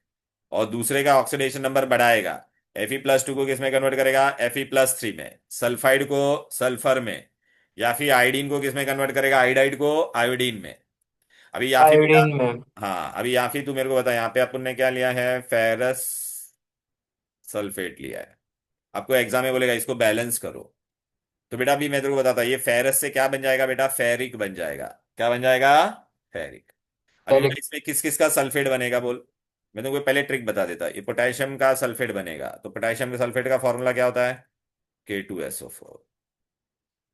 और दूसरे का ऑक्सीडेशन नंबर बढ़ाएगा। Fe+2 को किस में कन्वर्ट करेगा, Fe+3 में, सल्फाइड को सल्फर में, या फिर आयोडीन को किस में कन्वर्ट करेगा, आयोडाइड को आयोडीन में। अभी या फिर बेटा, आयोडीन में। हाँ अभी या फिर तू मेरे को बता, यहाँ पे अपन ने क्या लिया है, फेरस सल्फेट लिया है। आपको एग्जाम में बोलेगा इसको बैलेंस करो, तो बेटा अभी मैं तेरे को बताता, ये फेरस से क्या बन जाएगा बेटा, फेरिक बन जाएगा। क्या बन जाएगा? फेरिक। अभी बेटा फेरिक। इसमें किस किस का सल्फेट बनेगा बोल। मैं तुमको पहले ट्रिक बता देता, ये पोटेशियम का सल्फेट बनेगा, तो पोटेशियम के सल्फेट का फॉर्मूला क्या होता है? K2SO4।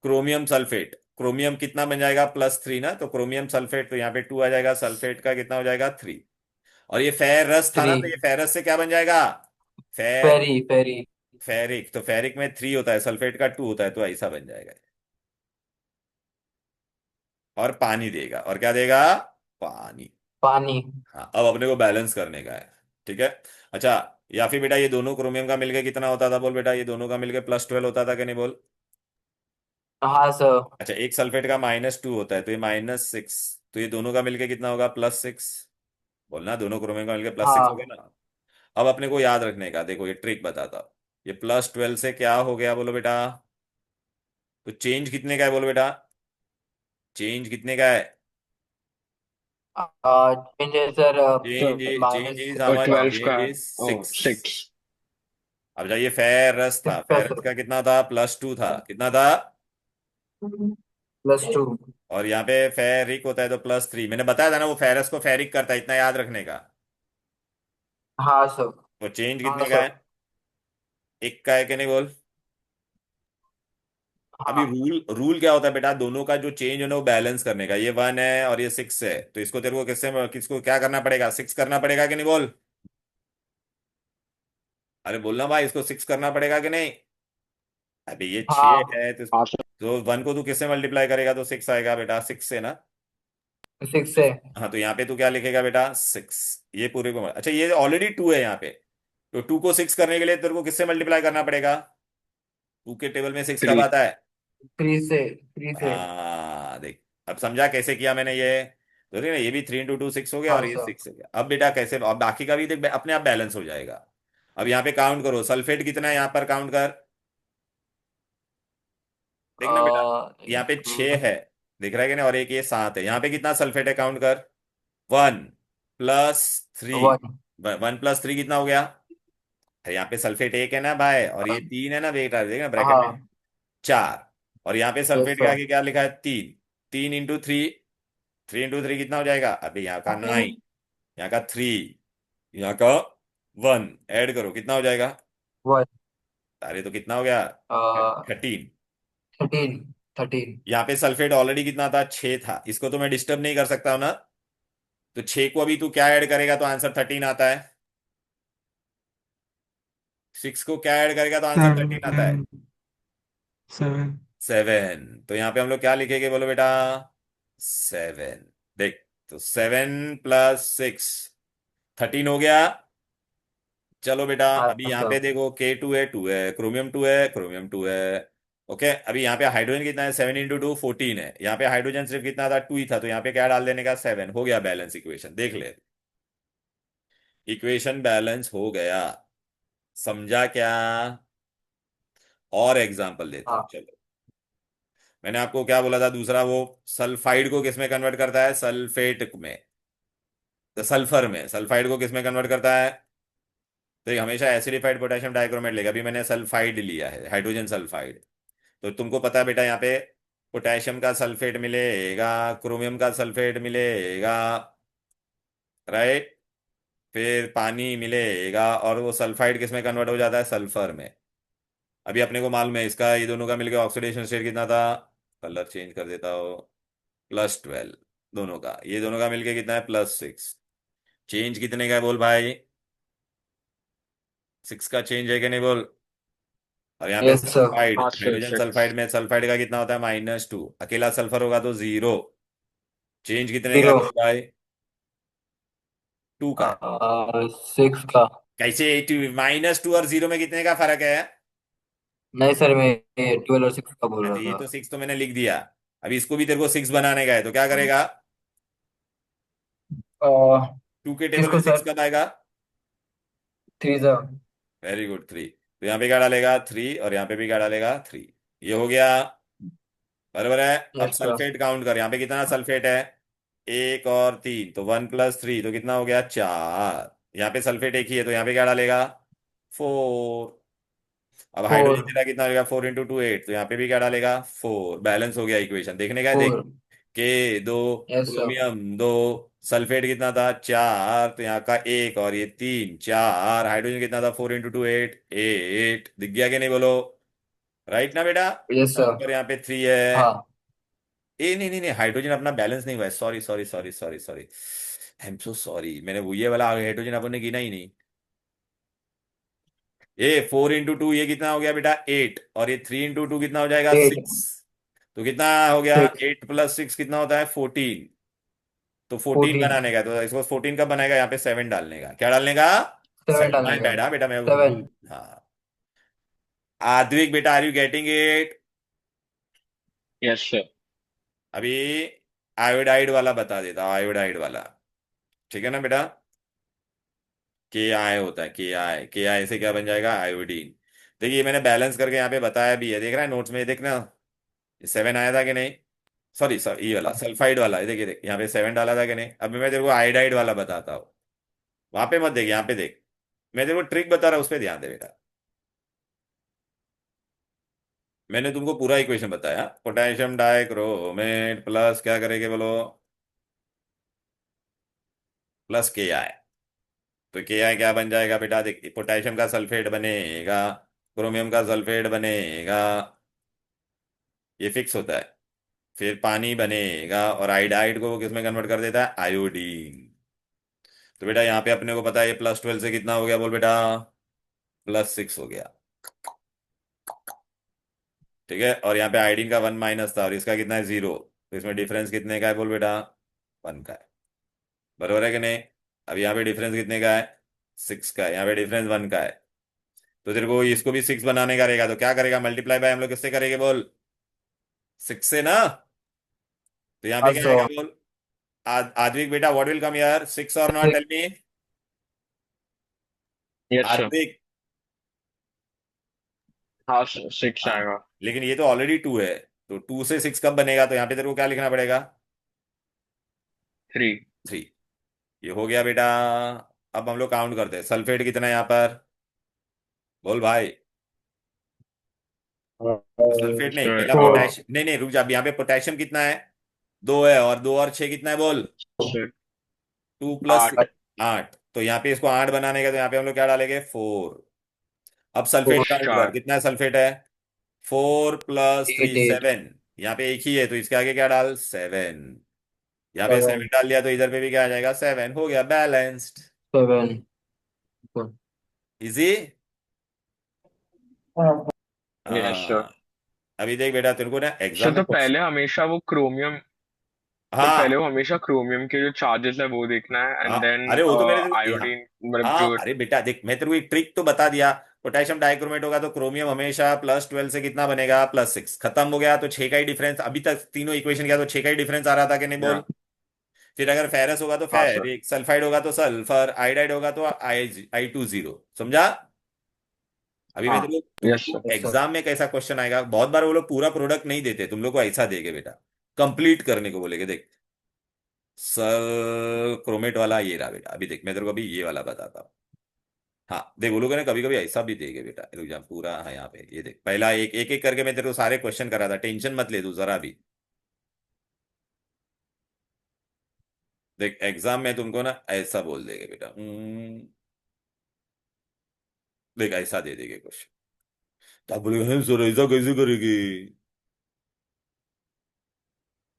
क्रोमियम सल्फेट, क्रोमियम कितना बन जाएगा? +3 ना, तो क्रोमियम सल्फेट, तो यहाँ पे 2 आ जाएगा, सल्फेट का कितना हो जाएगा? 3। और ये फेरस था ना, थ्री। तो ये फेरस से क्या बन जाएगा? फेर फेरी फेरी। फेरिक, तो फेरिक में 3 होता है, सल्फेट का 2 होता है, तो ऐसा बन जाएगा। और पानी देगा, और क्या देगा? पानी। पानी। हाँ, अब अपने को बैलेंस करने का है। ठीक है। अच्छा, या फिर बेटा ये दोनों क्रोमियम का मिलके कितना होता था बोल बेटा? ये दोनों का मिलके +12 होता था कि नहीं बोल? हाँ सर। अच्छा, एक सल्फेट का -2 होता है, तो ये -6, तो ये दोनों का मिलके कितना होगा? +6। बोलना, दोनों क्रोमियम का मिलके +6 हो गया हाँ। ना। अब अपने को याद रखने का, देखो ये ट्रिक बताता हूं। ये +12 से क्या हो गया बोलो बेटा? तो चेंज कितने का है बोलो बेटा? चेंज कितने का है? चेंज है sir. Change change minus is six how का। मच? 12 का। Change is 6। 6। अब जाइए, फेरस था, 6 का फेरस सर। का कितना था? +2 था, कितना था? +2। और यहाँ पे फेरिक होता है तो +3। मैंने बताया था ना, वो फेरस को फेरिक करता है, इतना याद रखने का। हाँ सर। तो चेंज हाँ कितने का सर। है? 1 का है कि नहीं बोल? अभी हाँ। रूल रूल क्या होता है बेटा? दोनों का जो चेंज है ना, वो बैलेंस करने का। ये 1 है और ये 6 है, तो इसको तेरे को किसको क्या करना पड़ेगा? 6 करना पड़ेगा कि नहीं बोल? अरे बोलना भाई, इसको 6 करना पड़ेगा कि नहीं? अभी ये 6 हाँ। है, हाँ सर। तो 1 को तू किससे मल्टीप्लाई करेगा तो 6 आएगा बेटा? 6 से ना। 6 है। हाँ, तो यहाँ पे तू क्या लिखेगा बेटा? 6। ये पूरे को, अच्छा ये ऑलरेडी 2 है यहाँ पे, तो 2 को 6 करने के लिए तेरे को किससे मल्टीप्लाई करना पड़ेगा? 2 के टेबल में 6 कब 3। आता है? 3 से। देख, अब समझा कैसे किया मैंने ये? तो देख ना, ये भी 3 × 2 6 हो गया, हाँ और ये सर। 6 हो गया। अब बेटा कैसे, अब बाकी का भी देख, अपने आप बैलेंस हो जाएगा। अब यहाँ पे काउंट करो, सल्फेट कितना है यहाँ पर, काउंट कर। देखना बेटा, यहाँ पे 6 है, दिख रहा है कि नहीं? और एक ये 7 है, यहाँ पे कितना सल्फेट है, काउंट कर। 1 + 3। 1। 1 + 3 कितना हो गया? अरे यहाँ पे सल्फेट 1 है ना भाई, और ये 3 है ना बेटा, देखना ब्रैकेट में। हाँ। 4। और यहाँ पे यस सल्फेट के सर। आगे क्या लिखा है? 3। 3 × 3, 3 × 3 कितना हो जाएगा? अभी यहाँ का 9, यहाँ का 3, यहाँ का 1, ऐड करो कितना हो जाएगा? 1। अरे तो कितना हो गया? 13। 13। 13। यहाँ पे सल्फेट ऑलरेडी कितना था? 6 था, इसको तो मैं डिस्टर्ब नहीं कर सकता हूं ना। तो 6 को अभी तू क्या ऐड करेगा तो आंसर 13 आता है? 6 को क्या ऐड करेगा तो आंसर 13 आता है? 7। 7। 7। तो यहाँ पे हम लोग क्या लिखेंगे बोलो बेटा? 7। देख, तो 7 + 6 13 हो गया। चलो बेटा, हाँ अभी यहाँ सर। पे देखो, K2 है, 2 है, क्रोमियम 2 है। ओके, अभी यहाँ पे हाइड्रोजन कितना है? 7 × 2 14 है। यहाँ पे हाइड्रोजन सिर्फ कितना था? 2 ही था, तो यहाँ पे क्या डाल देने का? 7 हो गया बैलेंस इक्वेशन, देख ले। इक्वेशन बैलेंस हो गया। समझा क्या? और एग्जाम्पल देता हूँ, हाँ। चलो। मैंने आपको क्या बोला था दूसरा? वो सल्फाइड को किस में कन्वर्ट करता है? सल्फेट में। तो सल्फर में, सल्फाइड को किस में कन्वर्ट करता है? तो ये हमेशा एसिडिफाइड पोटेशियम डाइक्रोमेट लेगा। अभी मैंने सल्फाइड लिया है, हाइड्रोजन सल्फाइड। तो तुमको पता है बेटा, यहाँ पे पोटेशियम का सल्फेट मिलेगा, क्रोमियम का सल्फेट मिलेगा, राइट? फिर पानी मिलेगा, और वो सल्फाइड किस में कन्वर्ट हो जाता है? सल्फर में। अभी अपने को मालूम है इसका, ये दोनों का मिलकर ऑक्सीडेशन स्टेट कितना था? कलर चेंज कर देता हो। +12। दोनों का, ये दोनों का मिलके कितना है? +6। चेंज कितने का है बोल भाई? 6 का चेंज है कि नहीं बोल? और यहाँ पे यस सर। सल्फाइड, हाँ सर, हाइड्रोजन 6। सल्फाइड में सल्फाइड का कितना होता है? -2। अकेला सल्फर होगा तो 0। चेंज कितने का है 0। बोल भाई? 2 का है। 6 का। कैसे? -2 और 0 में कितने का फर्क है? नहीं सर, मैं 12 और 6 का बोल तो रहा ये तो था। 6 तो मैंने लिख दिया। अभी इसको भी तेरे को 6 बनाने का है, तो क्या करेगा? 2 के टेबल में किसको 6 सर? कब आएगा? 3 सर। Very good, 3। तो यहाँ पे क्या डालेगा? 3, और यहाँ पे भी क्या डालेगा? 3। ये हो गया, बराबर है। अब यस सर। सल्फेट काउंट कर, यहाँ पे कितना सल्फेट है? 1 और 3, तो 1 + 3, तो कितना हो गया? 4। यहाँ पे सल्फेट एक ही है, तो यहाँ पे क्या डालेगा? 4। अब 4। हाइड्रोजन तेरा कितना हो गया? 4 × 2 8, तो यहाँ पे भी क्या डालेगा? 4। बैलेंस हो गया इक्वेशन, देखने का है, देख। 4। के दो, यस सर। क्रोमियम दो, सल्फेट कितना था 4, तो यहाँ का एक और ये 3, 4, हाइड्रोजन कितना था 4 × 2 8, 8 दिख गया कि नहीं बोलो, राइट ना बेटा। Yes sir. और यहाँ पे 3 है। हाँ। ए नहीं नहीं नहीं, हाइड्रोजन अपना बैलेंस नहीं हुआ है, sorry sorry sorry sorry sorry, I am so sorry, मैंने वो ये वाला हाइड्रोजन अपन ने गिना ही नहीं। ये 4 × 2 ये कितना हो गया बेटा 8, और ये 3 × 2 कितना हो जाएगा 8। 6, तो कितना हो गया 6। 8 + 6 कितना होता है 14, तो 14 14। बनाने का, तो इसको 14 कब बनाएगा, यहाँ पे 7 डालने का, क्या डालने का 7 7, डालने माय का। बैड, हाँ बेटा मैं भूल, 7। हाँ। आद्विक बेटा are you getting it? Yes sir. अभी आयोडाइड वाला बता देता हूँ, आयोडाइड वाला, ठीक है ना बेटा। के आई होता है, के आई से क्या बन जाएगा आयोडीन। देखिए मैंने बैलेंस करके यहाँ पे बताया भी है, देख रहा है नोट्स में, देखना 7 आया था कि नहीं, सॉरी सॉरी ये वाला सल्फाइड वाला है, देखिए देख यहाँ पे 7 डाला था कि नहीं। अभी मैं तेरे को आयोडाइड वाला बताता हूँ, वहां पे मत देख, यहाँ पे देख, मैं तेरे को ट्रिक बता रहा हूँ, उस पर ध्यान दे बेटा। मैंने तुमको पूरा इक्वेशन बताया, पोटेशियम डाइक्रोमेट प्लस क्या करेंगे बोलो, प्लस के आई, तो के आई क्या बन जाएगा बेटा, देख पोटेशियम का सल्फेट बनेगा, क्रोमियम का सल्फेट बनेगा, ये फिक्स होता है, फिर पानी बनेगा, और आयोडाइड को वो किस में कन्वर्ट कर देता है आयोडीन। तो बेटा यहाँ पे अपने को पता है ये +12 से कितना हो गया बोल बेटा, +6 हो गया, ठीक है। और यहाँ पे आयोडीन का 1 माइनस था, और इसका कितना है 0, तो इसमें डिफरेंस कितने का है बोल बेटा 1 का है, बरोबर है कि नहीं। अब यहाँ पे डिफरेंस कितने का है 6 का है, यहाँ पे डिफरेंस 1 का है, तो तेरे को इसको भी 6 बनाने का रहेगा, तो क्या करेगा मल्टीप्लाई बाय हम लोग किससे करेंगे बोल, 6 से ना। तो यहाँ पे हाँ क्या आएगा सर। बोल, आद्विक बेटा व्हाट विल कम यार 6 और not, 6। Tell me. Yes sir. Advik, हाँ सर 6 हाँ, आएगा। लेकिन ये तो ऑलरेडी 2 है, तो 2 से 6 कब बनेगा, तो यहाँ पे तेरे को क्या लिखना पड़ेगा 3। 3, ये हो गया बेटा। अब हम लोग काउंट करते हैं, सल्फेट कितना है यहाँ पर, बोल भाई। सल्फेट नहीं, सर पहला पोटेशियम, नहीं नहीं रुक जा, अब यहाँ पे पोटेशियम कितना है 2 है, और 2 और 6 कितना है बोल, सर 2 + 8। 8, तो यहाँ पे इसको 8 बनाने का, तो यहाँ पे हम लोग क्या डालेंगे 4। अब सल्फेट काउंट कर 4। कितना है सल्फेट है, 4 + 3 8। 8। 7, यहाँ पे एक ही है तो इसके आगे क्या डाल 7, यहाँ पे 7 7। डाल दिया, तो इधर पे भी क्या आ जाएगा 7, हो गया बैलेंस्ड, 7। इजी। Yes sir. हाँ, अभी देख बेटा तेरे को ना सर एग्जाम में तो पहले हमेशा वो क्रोमियम, तो पहले हाँ वो हमेशा क्रोमियम के जो चार्जेस है वो देखना है, हाँ, एंड देन अरे वो तो मैंने तेरे को आयोडीन मतलब हाँ जो। अरे बेटा देख मैं तेरे को एक ट्रिक तो बता दिया, पोटेशियम डाइक्रोमेट होगा तो क्रोमियम हमेशा +12 से कितना बनेगा +6, खत्म हो गया, तो 6 का ही डिफरेंस, अभी तक तीनों इक्वेशन किया तो 6 का ही डिफरेंस आ रहा था कि नहीं बोल। या फिर अगर फेरस होगा तो हाँ सर। फेरिक, सल्फाइड होगा तो सल्फर, आयोडाइड होगा तो I20, समझा। अभी मैं हाँ। तेरे को यस तुमको सर। Yes sir. एग्जाम में कैसा क्वेश्चन आएगा, बहुत बार वो लोग पूरा प्रोडक्ट नहीं देते, तुम लोग को ऐसा देगे बेटा, कंप्लीट करने को बोलेगे, देख सर क्रोमेट वाला ये रहा बेटा, अभी देख मैं तेरे को अभी ये वाला बताता हूँ। हाँ देख वो लोगों ने कभी कभी ऐसा भी देगे बेटा, रुक जा पूरा, हाँ यहाँ पे ये देख, पहला एक एक एक करके मैं तेरे को सारे क्वेश्चन करा था, टेंशन मत ले तू जरा भी। देख एग्जाम में तुमको ना ऐसा बोल देगे बेटा, देख ऐसा दे देंगे क्वेश्चन, तो आप बोलेगे "हैं, सर ऐसा कैसे करेगी"।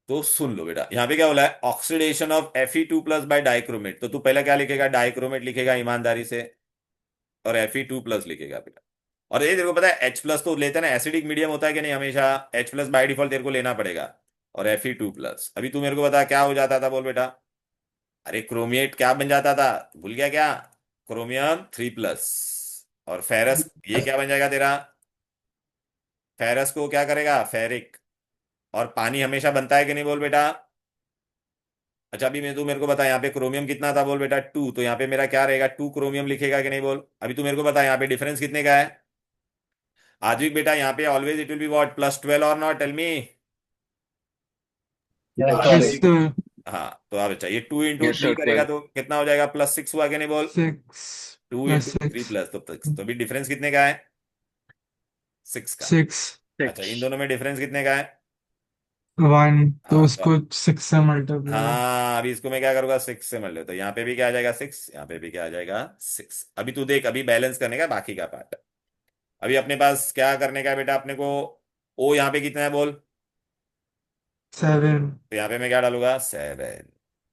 तो सुन लो बेटा, यहाँ पे क्या बोला है, oxidation of Fe2+ bye dichromate, तो तू पहला क्या लिखेगा डाइक्रोमेट लिखेगा ईमानदारी से, और Fe2+ लिखेगा बेटा। और ये तेरे को पता है H+ तो लेते हैं ना, एसिडिक मीडियम होता है कि नहीं, हमेशा H+ बाय डिफॉल्ट तेरे को लेना पड़ेगा, और Fe2+। अभी तू मेरे को बता क्या हो जाता था बोल बेटा, अरे क्रोमिएट क्या बन जाता था, भूल गया क्या, क्रोमियम 3+, और फेरस ये क्या बन जाएगा तेरा, फेरस को क्या करेगा फेरिक, और पानी हमेशा बनता है कि नहीं बोल बेटा। अच्छा अभी मैं तू मेरे को बता यहाँ पे क्रोमियम कितना था बोल बेटा 2, तो यहाँ पे मेरा क्या रहेगा 2 क्रोमियम लिखेगा कि नहीं बोल। अभी तू मेरे को बता यहाँ पे डिफरेंस कितने का है आजविक बेटा, यहाँ पे always it will be what +12 और not, tell me. Yes yes sir. आजविक, सर। हाँ तो अब अच्छा ये 2 × यस 3 सर करेगा 12। तो कितना हो जाएगा +6 हुआ कि नहीं बोल, 6 two plus into three 6। Plus तो अभी डिफरेंस कितने का है 6 का। 6। अच्छा 6। इन दोनों में डिफरेंस कितने का है 1 तो हाँ तो उसको 6 से मल्टीप्लाई। हाँ अभी इसको मैं क्या करूंगा 6 से मल्टीप्लाई, तो यहाँ पे भी क्या आ जाएगा 6, यहाँ पे भी क्या आ जाएगा 6। अभी तू देख, अभी बैलेंस करने का बाकी का पार्ट। अभी अपने पास क्या करने का है बेटा अपने को। ओ यहाँ पे कितना है बोल। 7 तो यहाँ पे मैं क्या डालूंगा 7।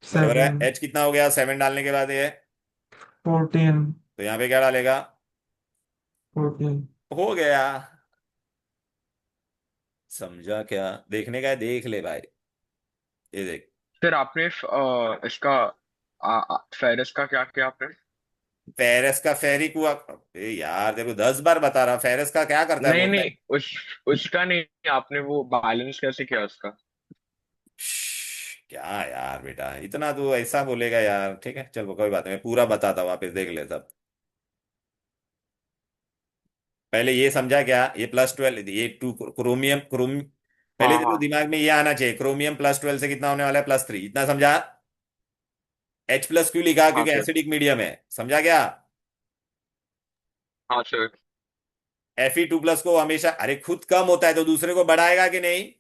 बराबर है, 7 एच कितना हो गया 7 डालने के बाद ये। 14 तो यहाँ पे क्या डालेगा। 14। हो गया। समझा क्या, देखने का है देख ले भाई। ये देख। फिर आपने इसका फेरिस का क्या किया आपने? फेरस का फेरिक हुआ। ए यार देखो 10 बार बता रहा, फेरस का क्या करता है नहीं बोलता है। नहीं, उसका नहीं, आपने वो बैलेंस कैसे किया उसका? क्या यार बेटा इतना तू ऐसा बोलेगा यार, ठीक है चल कोई बात नहीं, मैं पूरा बताता हूँ वापस देख ले सब। पहले ये समझा क्या, ये +12 ये टू क्रोमियम क्रोम। पहले हाँ तेरे को हाँ दिमाग में ये आना चाहिए, क्रोमियम +12 से कितना होने वाला है +3, इतना समझा। H+ क्यों लिखा, हाँ क्योंकि सर। एसिडिक मीडियम है, समझा क्या। हाँ सर। Fe2+ को हमेशा, अरे खुद कम होता है तो दूसरे को बढ़ाएगा कि नहीं।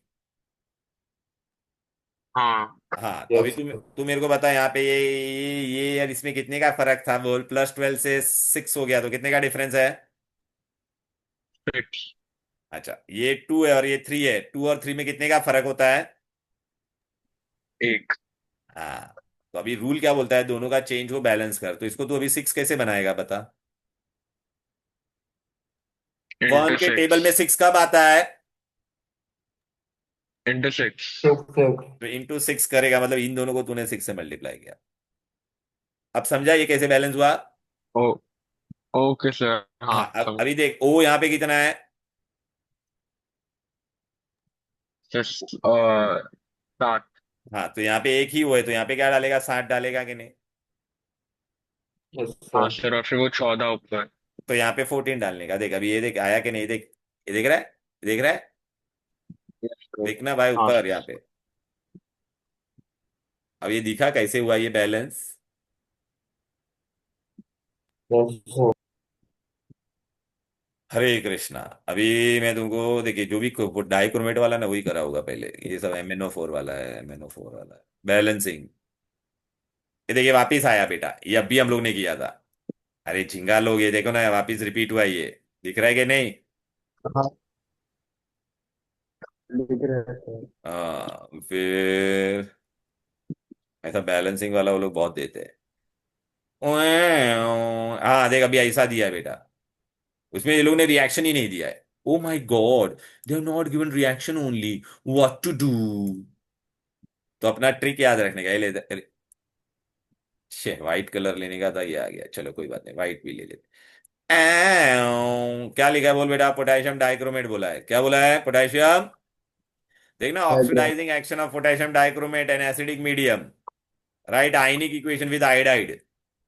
हाँ हाँ तो अभी यस तू मेरे को बता यहाँ पे ये यार इसमें कितने का फर्क था बोल, +12 से 6 हो गया तो कितने का डिफरेंस है। 6। अच्छा ये 2 है और ये 3 है, 2 और 3 में कितने का फर्क होता है। 1। हाँ तो अभी रूल क्या बोलता है, दोनों का चेंज को बैलेंस कर, तो इसको तू अभी 6 कैसे बनाएगा बता। वन इंटू के टेबल 6। में 6 कब आता है। इंटू 6। 6 6 तो ×6 करेगा, मतलब इन दोनों को तूने 6 से मल्टीप्लाई किया। अब समझा ये कैसे बैलेंस हुआ। ओ ओके सर, हाँ हाँ अब समझ। अभी देख ओ यहाँ पे कितना है। जस्ट 7। हाँ तो यहाँ पे एक ही वो है, तो यहाँ पे क्या डालेगा 60 डालेगा कि नहीं। यस हाँ सर सर, और फिर वो 14 ऊपर। तो यहाँ पे 14 डालने का, देख अभी ये देख आया कि नहीं, देख ये देख रहा है, देख रहा है। Yes, sir। देखना भाई हाँ ऊपर यहाँ पे। अब ये दिखा कैसे हुआ ये बैलेंस। यस सर हरे कृष्णा। अभी मैं तुमको देखिए जो भी डाइक्रोमेट वाला ना वही करा होगा पहले, ये सब MnO4 वाला है, MnO4 वाला है बैलेंसिंग। ये देखिए वापिस आया बेटा, ये अब भी हम लोग ने किया था। अरे झिंगा लोग ये देखो ना वापिस रिपीट हुआ ये, दिख रहा है कि नहीं। हाँ लिख रहे हैं सर फिर ऐसा बैलेंसिंग वाला वो लोग बहुत देते हैं। हाँ देख अभी ऐसा दिया है बेटा, उसमें ये लोग ने रिएक्शन ही नहीं दिया है। Oh my God, they have not given reaction only, what to do. तो अपना ट्रिक याद रखने का, ये ले व्हाइट कलर लेने का था, ये आ गया, चलो कोई बात नहीं व्हाइट भी ले लेते। क्या लिखा है बोल बेटा, पोटेशियम डाइक्रोमेट बोला है, क्या बोला है पोटेशियम। देखना oxidising action of potassium dichromate in acidic medium, write ionic equation with iodide.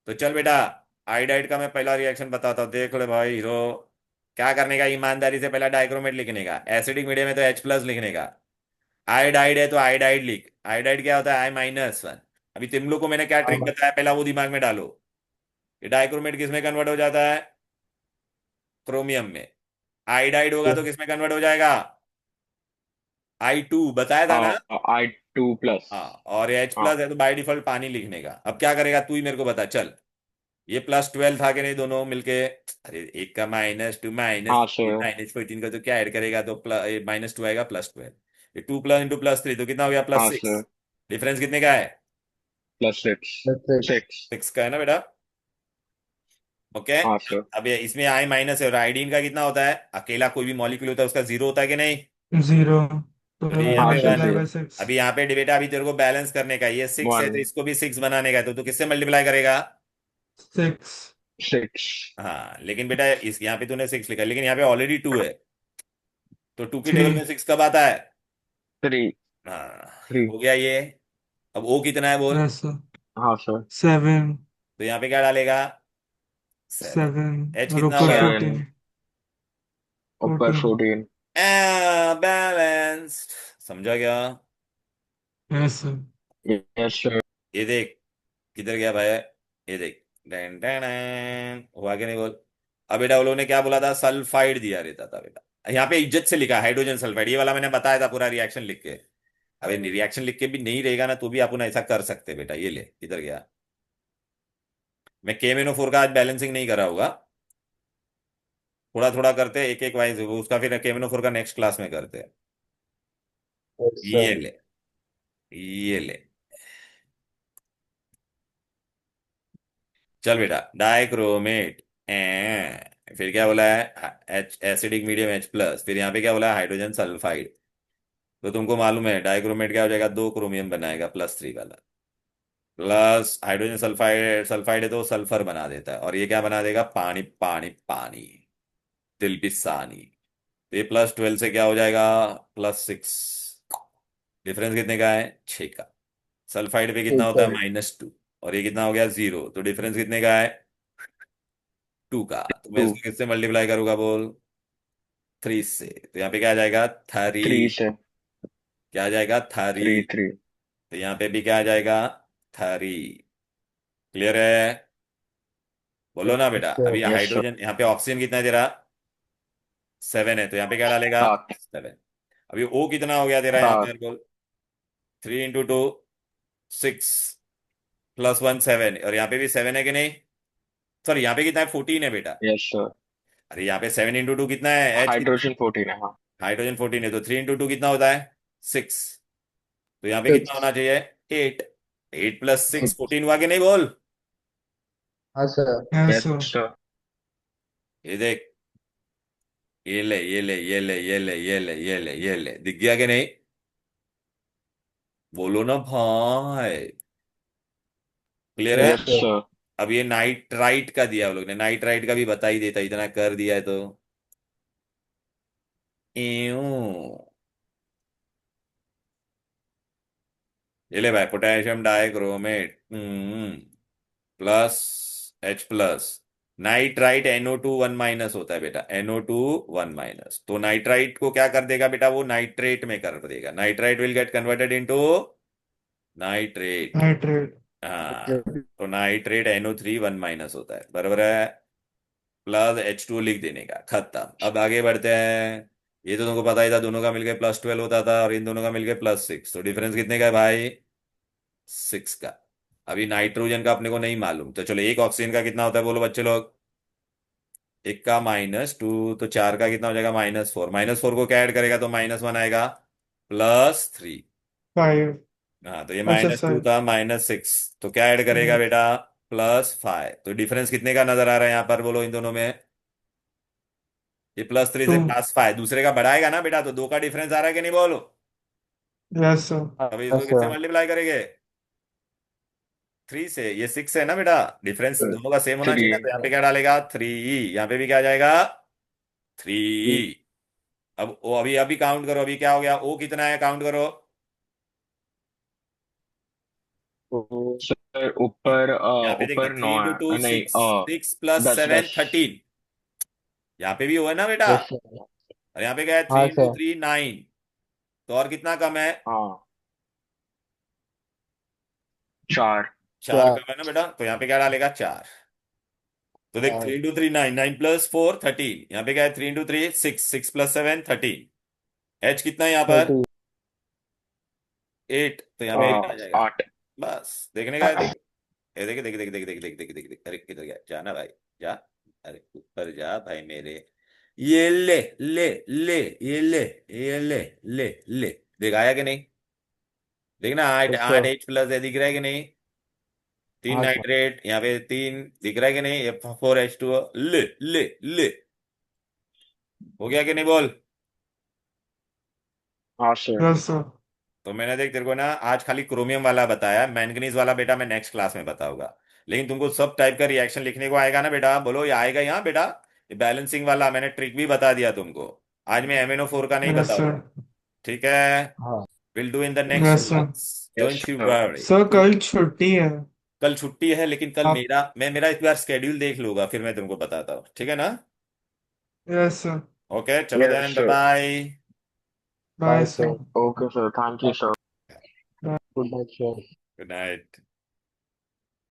तो चल बेटा आयोडाइड का मैं पहला रिएक्शन बताता हूँ, देख ले भाई हीरो। क्या करने का, ईमानदारी से पहला डाइक्रोमेट लिखने का, एसिडिक मीडियम है तो H+ लिखने का, आयोडाइड है तो आयोडाइड लिख, आयोडाइड क्या होता है I-1। अभी तुम लोग को मैंने क्या ट्रिक बताया पहला वो दिमाग में डालो। ये डाइक्रोमेट किस में कन्वर्ट हो जाता है, क्रोमियम में। आयोडाइड होगा तो किस में कन्वर्ट हो जाएगा, I2 बताया था ना। I2+। हाँ और ये H+ हाँ है तो बाय डिफॉल्ट पानी लिखने का। अब क्या करेगा तू ही मेरे को बता चल, ये +12 था कि नहीं दोनों मिलके। अरे एक का -2 हाँ सर। -14 का तो क्या ऐड करेगा, तो -2 आएगा +12। ये 2 प्लस इंटू +3 तो कितना हो गया हाँ +6। सर। डिफरेंस कितने का है, +6। यस 6। 6 का है ना बेटा। ओके। हाँ सर। अब ये इसमें I- है और आयोडीन का कितना होता है, अकेला कोई भी मॉलिक्यूल होता है उसका 0 होता है कि नहीं। 0 तो अभी यहाँ हाँ पे सर, मल्टीप्लाई 1। 0। बाय 6। अभी यहाँ पे बेटा अभी तेरे को बैलेंस करने का, ये 6 है तो 1। इसको भी 6 बनाने का है, तो तू किससे मल्टीप्लाई करेगा। 6 6। हाँ लेकिन बेटा इस यहाँ पे तूने 6 लिखा, लेकिन यहाँ पे ऑलरेडी 2 है, तो 2 की टेबल 3। में 6 कब आता है। 3। हाँ 3। हो गया ये। अब ओ कितना है बोल। यस सर हाँ सर। 7 तो यहाँ पे क्या डालेगा 7। 7 एच और कितना हो ऊपर गया, 7 14। ऊपर 14 14। बैलेंस्ड। समझा क्या। Yes sir yes sir. ये देख किधर गया भाई, ये देख डैन डैन डैन। हुआ कि नहीं बोल। अब बेटा वो लोगों ने क्या बोला था, सल्फाइड दिया रहता था बेटा, यहाँ पे इज्जत से लिखा हाइड्रोजन सल्फाइड, ये वाला मैंने बताया था पूरा रिएक्शन लिख के। अबे रिएक्शन लिख के भी नहीं रहेगा ना तो भी अपन ऐसा कर सकते हैं बेटा। ये ले, इधर गया। मैं KMnO4 का आज बैलेंसिंग नहीं करा होगा, थोड़ा थोड़ा करते हैं, एक एक वाइज उसका, फिर KMnO4 का नेक्स्ट क्लास में करते हैं। yes sir ये ले, ये ले। चल बेटा, डाइक्रोमेट, फिर क्या बोला है, एच एसिडिक मीडियम H+, फिर यहाँ पे क्या बोला है, हाइड्रोजन सल्फाइड। तो तुमको मालूम है डाइक्रोमेट क्या हो जाएगा, 2 क्रोमियम बनाएगा +3 वाला, प्लस हाइड्रोजन सल्फाइड, सल्फाइड है तो सल्फर बना देता है, और ये क्या बना देगा, पानी पानी पानी, दिलपिसानी। तो ये +12 से क्या हो जाएगा, +6। डिफरेंस कितने का है, 6 का। सल्फाइड पे कितना ठीक होता है है, -2, और ये कितना हो गया, 0, तो डिफरेंस कितने का है, 2 का। तो मैं 2 इसको किससे मल्टीप्लाई करूंगा बोल, 3 से। तो यहाँ पे क्या आ जाएगा, 3 3। से क्या आ जाएगा, 3। 3 तो यहाँ पे भी क्या आ जाएगा, 3। क्लियर है, बोलो ना बेटा। yes sir अभी यस सर हाइड्रोजन, यहाँ पे ऑक्सीजन कितना है तेरा, 7 है, तो यहाँ पे क्या डालेगा, 7 7। अभी O कितना हो गया तेरा यहाँ 7 पर बोल, 3 × 2 6 +1 7, और यहाँ पे भी 7 है कि नहीं, सॉरी यहाँ पे कितना है, 14 है बेटा। यस सर अरे यहाँ पे 7 × 2 कितना है, H कितना, हाइड्रोजन 14 है हाँ हाइड्रोजन 14 है, तो 3 × 2 कितना होता है, 6। तो यहाँ पे कितना 6 होना चाहिए, 8। 8 + 6 14 हुआ कि नहीं बोल। हाँ sir yes yes sir. Sir ये देख, ये ले, ये ले, ये ले, ये ले, ये ले, ये ले, ये ले, दिख गया कि नहीं, बोलो ना भाई। क्लियर है। yes यस sir सर अब ये नाइट्राइट का दिया हम लोग ने, नाइट्राइट का भी बता ही देता, इतना कर दिया है तो। यूं, ये ले भाई, potassium dichromate +H+, nitrite NO2 1- होता है बेटा, NO2 1-। तो नाइट्राइट को क्या कर देगा बेटा, वो नाइट्रेट में कर देगा, nitrite will get converted into nitrate. Nitrate. हाँ, तो नाइट्रेट NO3 1- होता है, बराबर है, +H2 लिख देने का, खत्म। अब आगे बढ़ते हैं। ये तो तुमको पता ही था, दोनों का मिलकर +12 होता था, और इन दोनों का मिलकर +6, तो डिफरेंस कितने का है भाई, 6 का। अभी नाइट्रोजन का अपने को नहीं मालूम, तो चलो एक ऑक्सीजन का कितना होता है बोलो बच्चे लोग, एक का -2, तो 4 का कितना हो जाएगा, -4। -4 को क्या ऐड करेगा तो -1 आएगा, +3। 5। हाँ, तो ये अच्छा -2 सर। था, -6, तो क्या ऐड करेगा बेटा, +5। तो डिफरेंस कितने का नजर आ रहा है यहाँ पर बोलो इन दोनों में, ये +3 2। से +5, दूसरे का बढ़ाएगा ना बेटा, तो 2 का डिफरेंस आ रहा है कि नहीं बोलो। Yes sir. अभी हाँ इसको किससे सर मल्टीप्लाई करेंगे, 3 से। ये 6 है ना बेटा, डिफरेंस दोनों का सेम होना 3 चाहिए ना, तो यहाँ पे क्या डालेगा, 3। यहाँ पे भी क्या आ जाएगा, 3। अब ओ, अभी अभी काउंट करो, अभी क्या हो गया, O कितना है, काउंट करो। सर ऊपर यहाँ पे देखना, ऊपर 9 3 × 2 नहीं 6, 6 + 10 7 10 13। यहाँ पे भी O है ना बेटा, yes sir और यहाँ पे क्या है, हाँ 3 × सर 3 9। तो और कितना कम है, हाँ 4 4 4 कम है ना बेटा, तो यहाँ पे क्या डालेगा, 4। तो देख, 3 4 × 3 9, 9 + 4 13। यहाँ पे क्या है, 3 × 3 6, 6 + 7 13। H कितना है यहाँ पर, 30 8, तो यहाँ पे 8 आ जाएगा। 8 बस देखने का है, देख, ये देख देख देख देख देख देख देख देख देख, अरे किधर गया, जाना भाई, जा, अरे ऊपर जा भाई मेरे। ये ले, ले, ले, ये ले, ये ले, ले, ले, देख आया कि नहीं, देखना, 8 yes 8 sir H+ है, दिख रहा है कि नहीं, 3 हाँ सर नाइट्रेट, यहाँ पे 3 दिख रहा है कि नहीं, ये 4H2O, ले, ले, ले, हो गया कि नहीं बोल। हाँ सर यस सर। तो मैंने देख तेरे को ना आज खाली क्रोमियम वाला बताया, मैंगनीज वाला बेटा मैं नेक्स्ट क्लास में बताऊंगा। लेकिन तुमको सब टाइप का रिएक्शन लिखने को आएगा ना बेटा, बोलो ये आएगा यहाँ बेटा। ये बैलेंसिंग वाला मैंने ट्रिक भी बता दिया तुमको, आज मैं MnO4 का नहीं यस सर। बताऊंगा। ठीक है, हाँ will do in the next yes sir. Class, yes don't you sir worry. Sir कल छुट्टी है। कल छुट्टी है, लेकिन कल आप। मेरा एक बार स्केड्यूल देख लूंगा, फिर मैं तुमको बताता हूँ, ठीक है ना। Yes sir. ओके चलो yes then, bye sir bye. Bye bye sir. Sir okay sir thank you sir good night sir good night.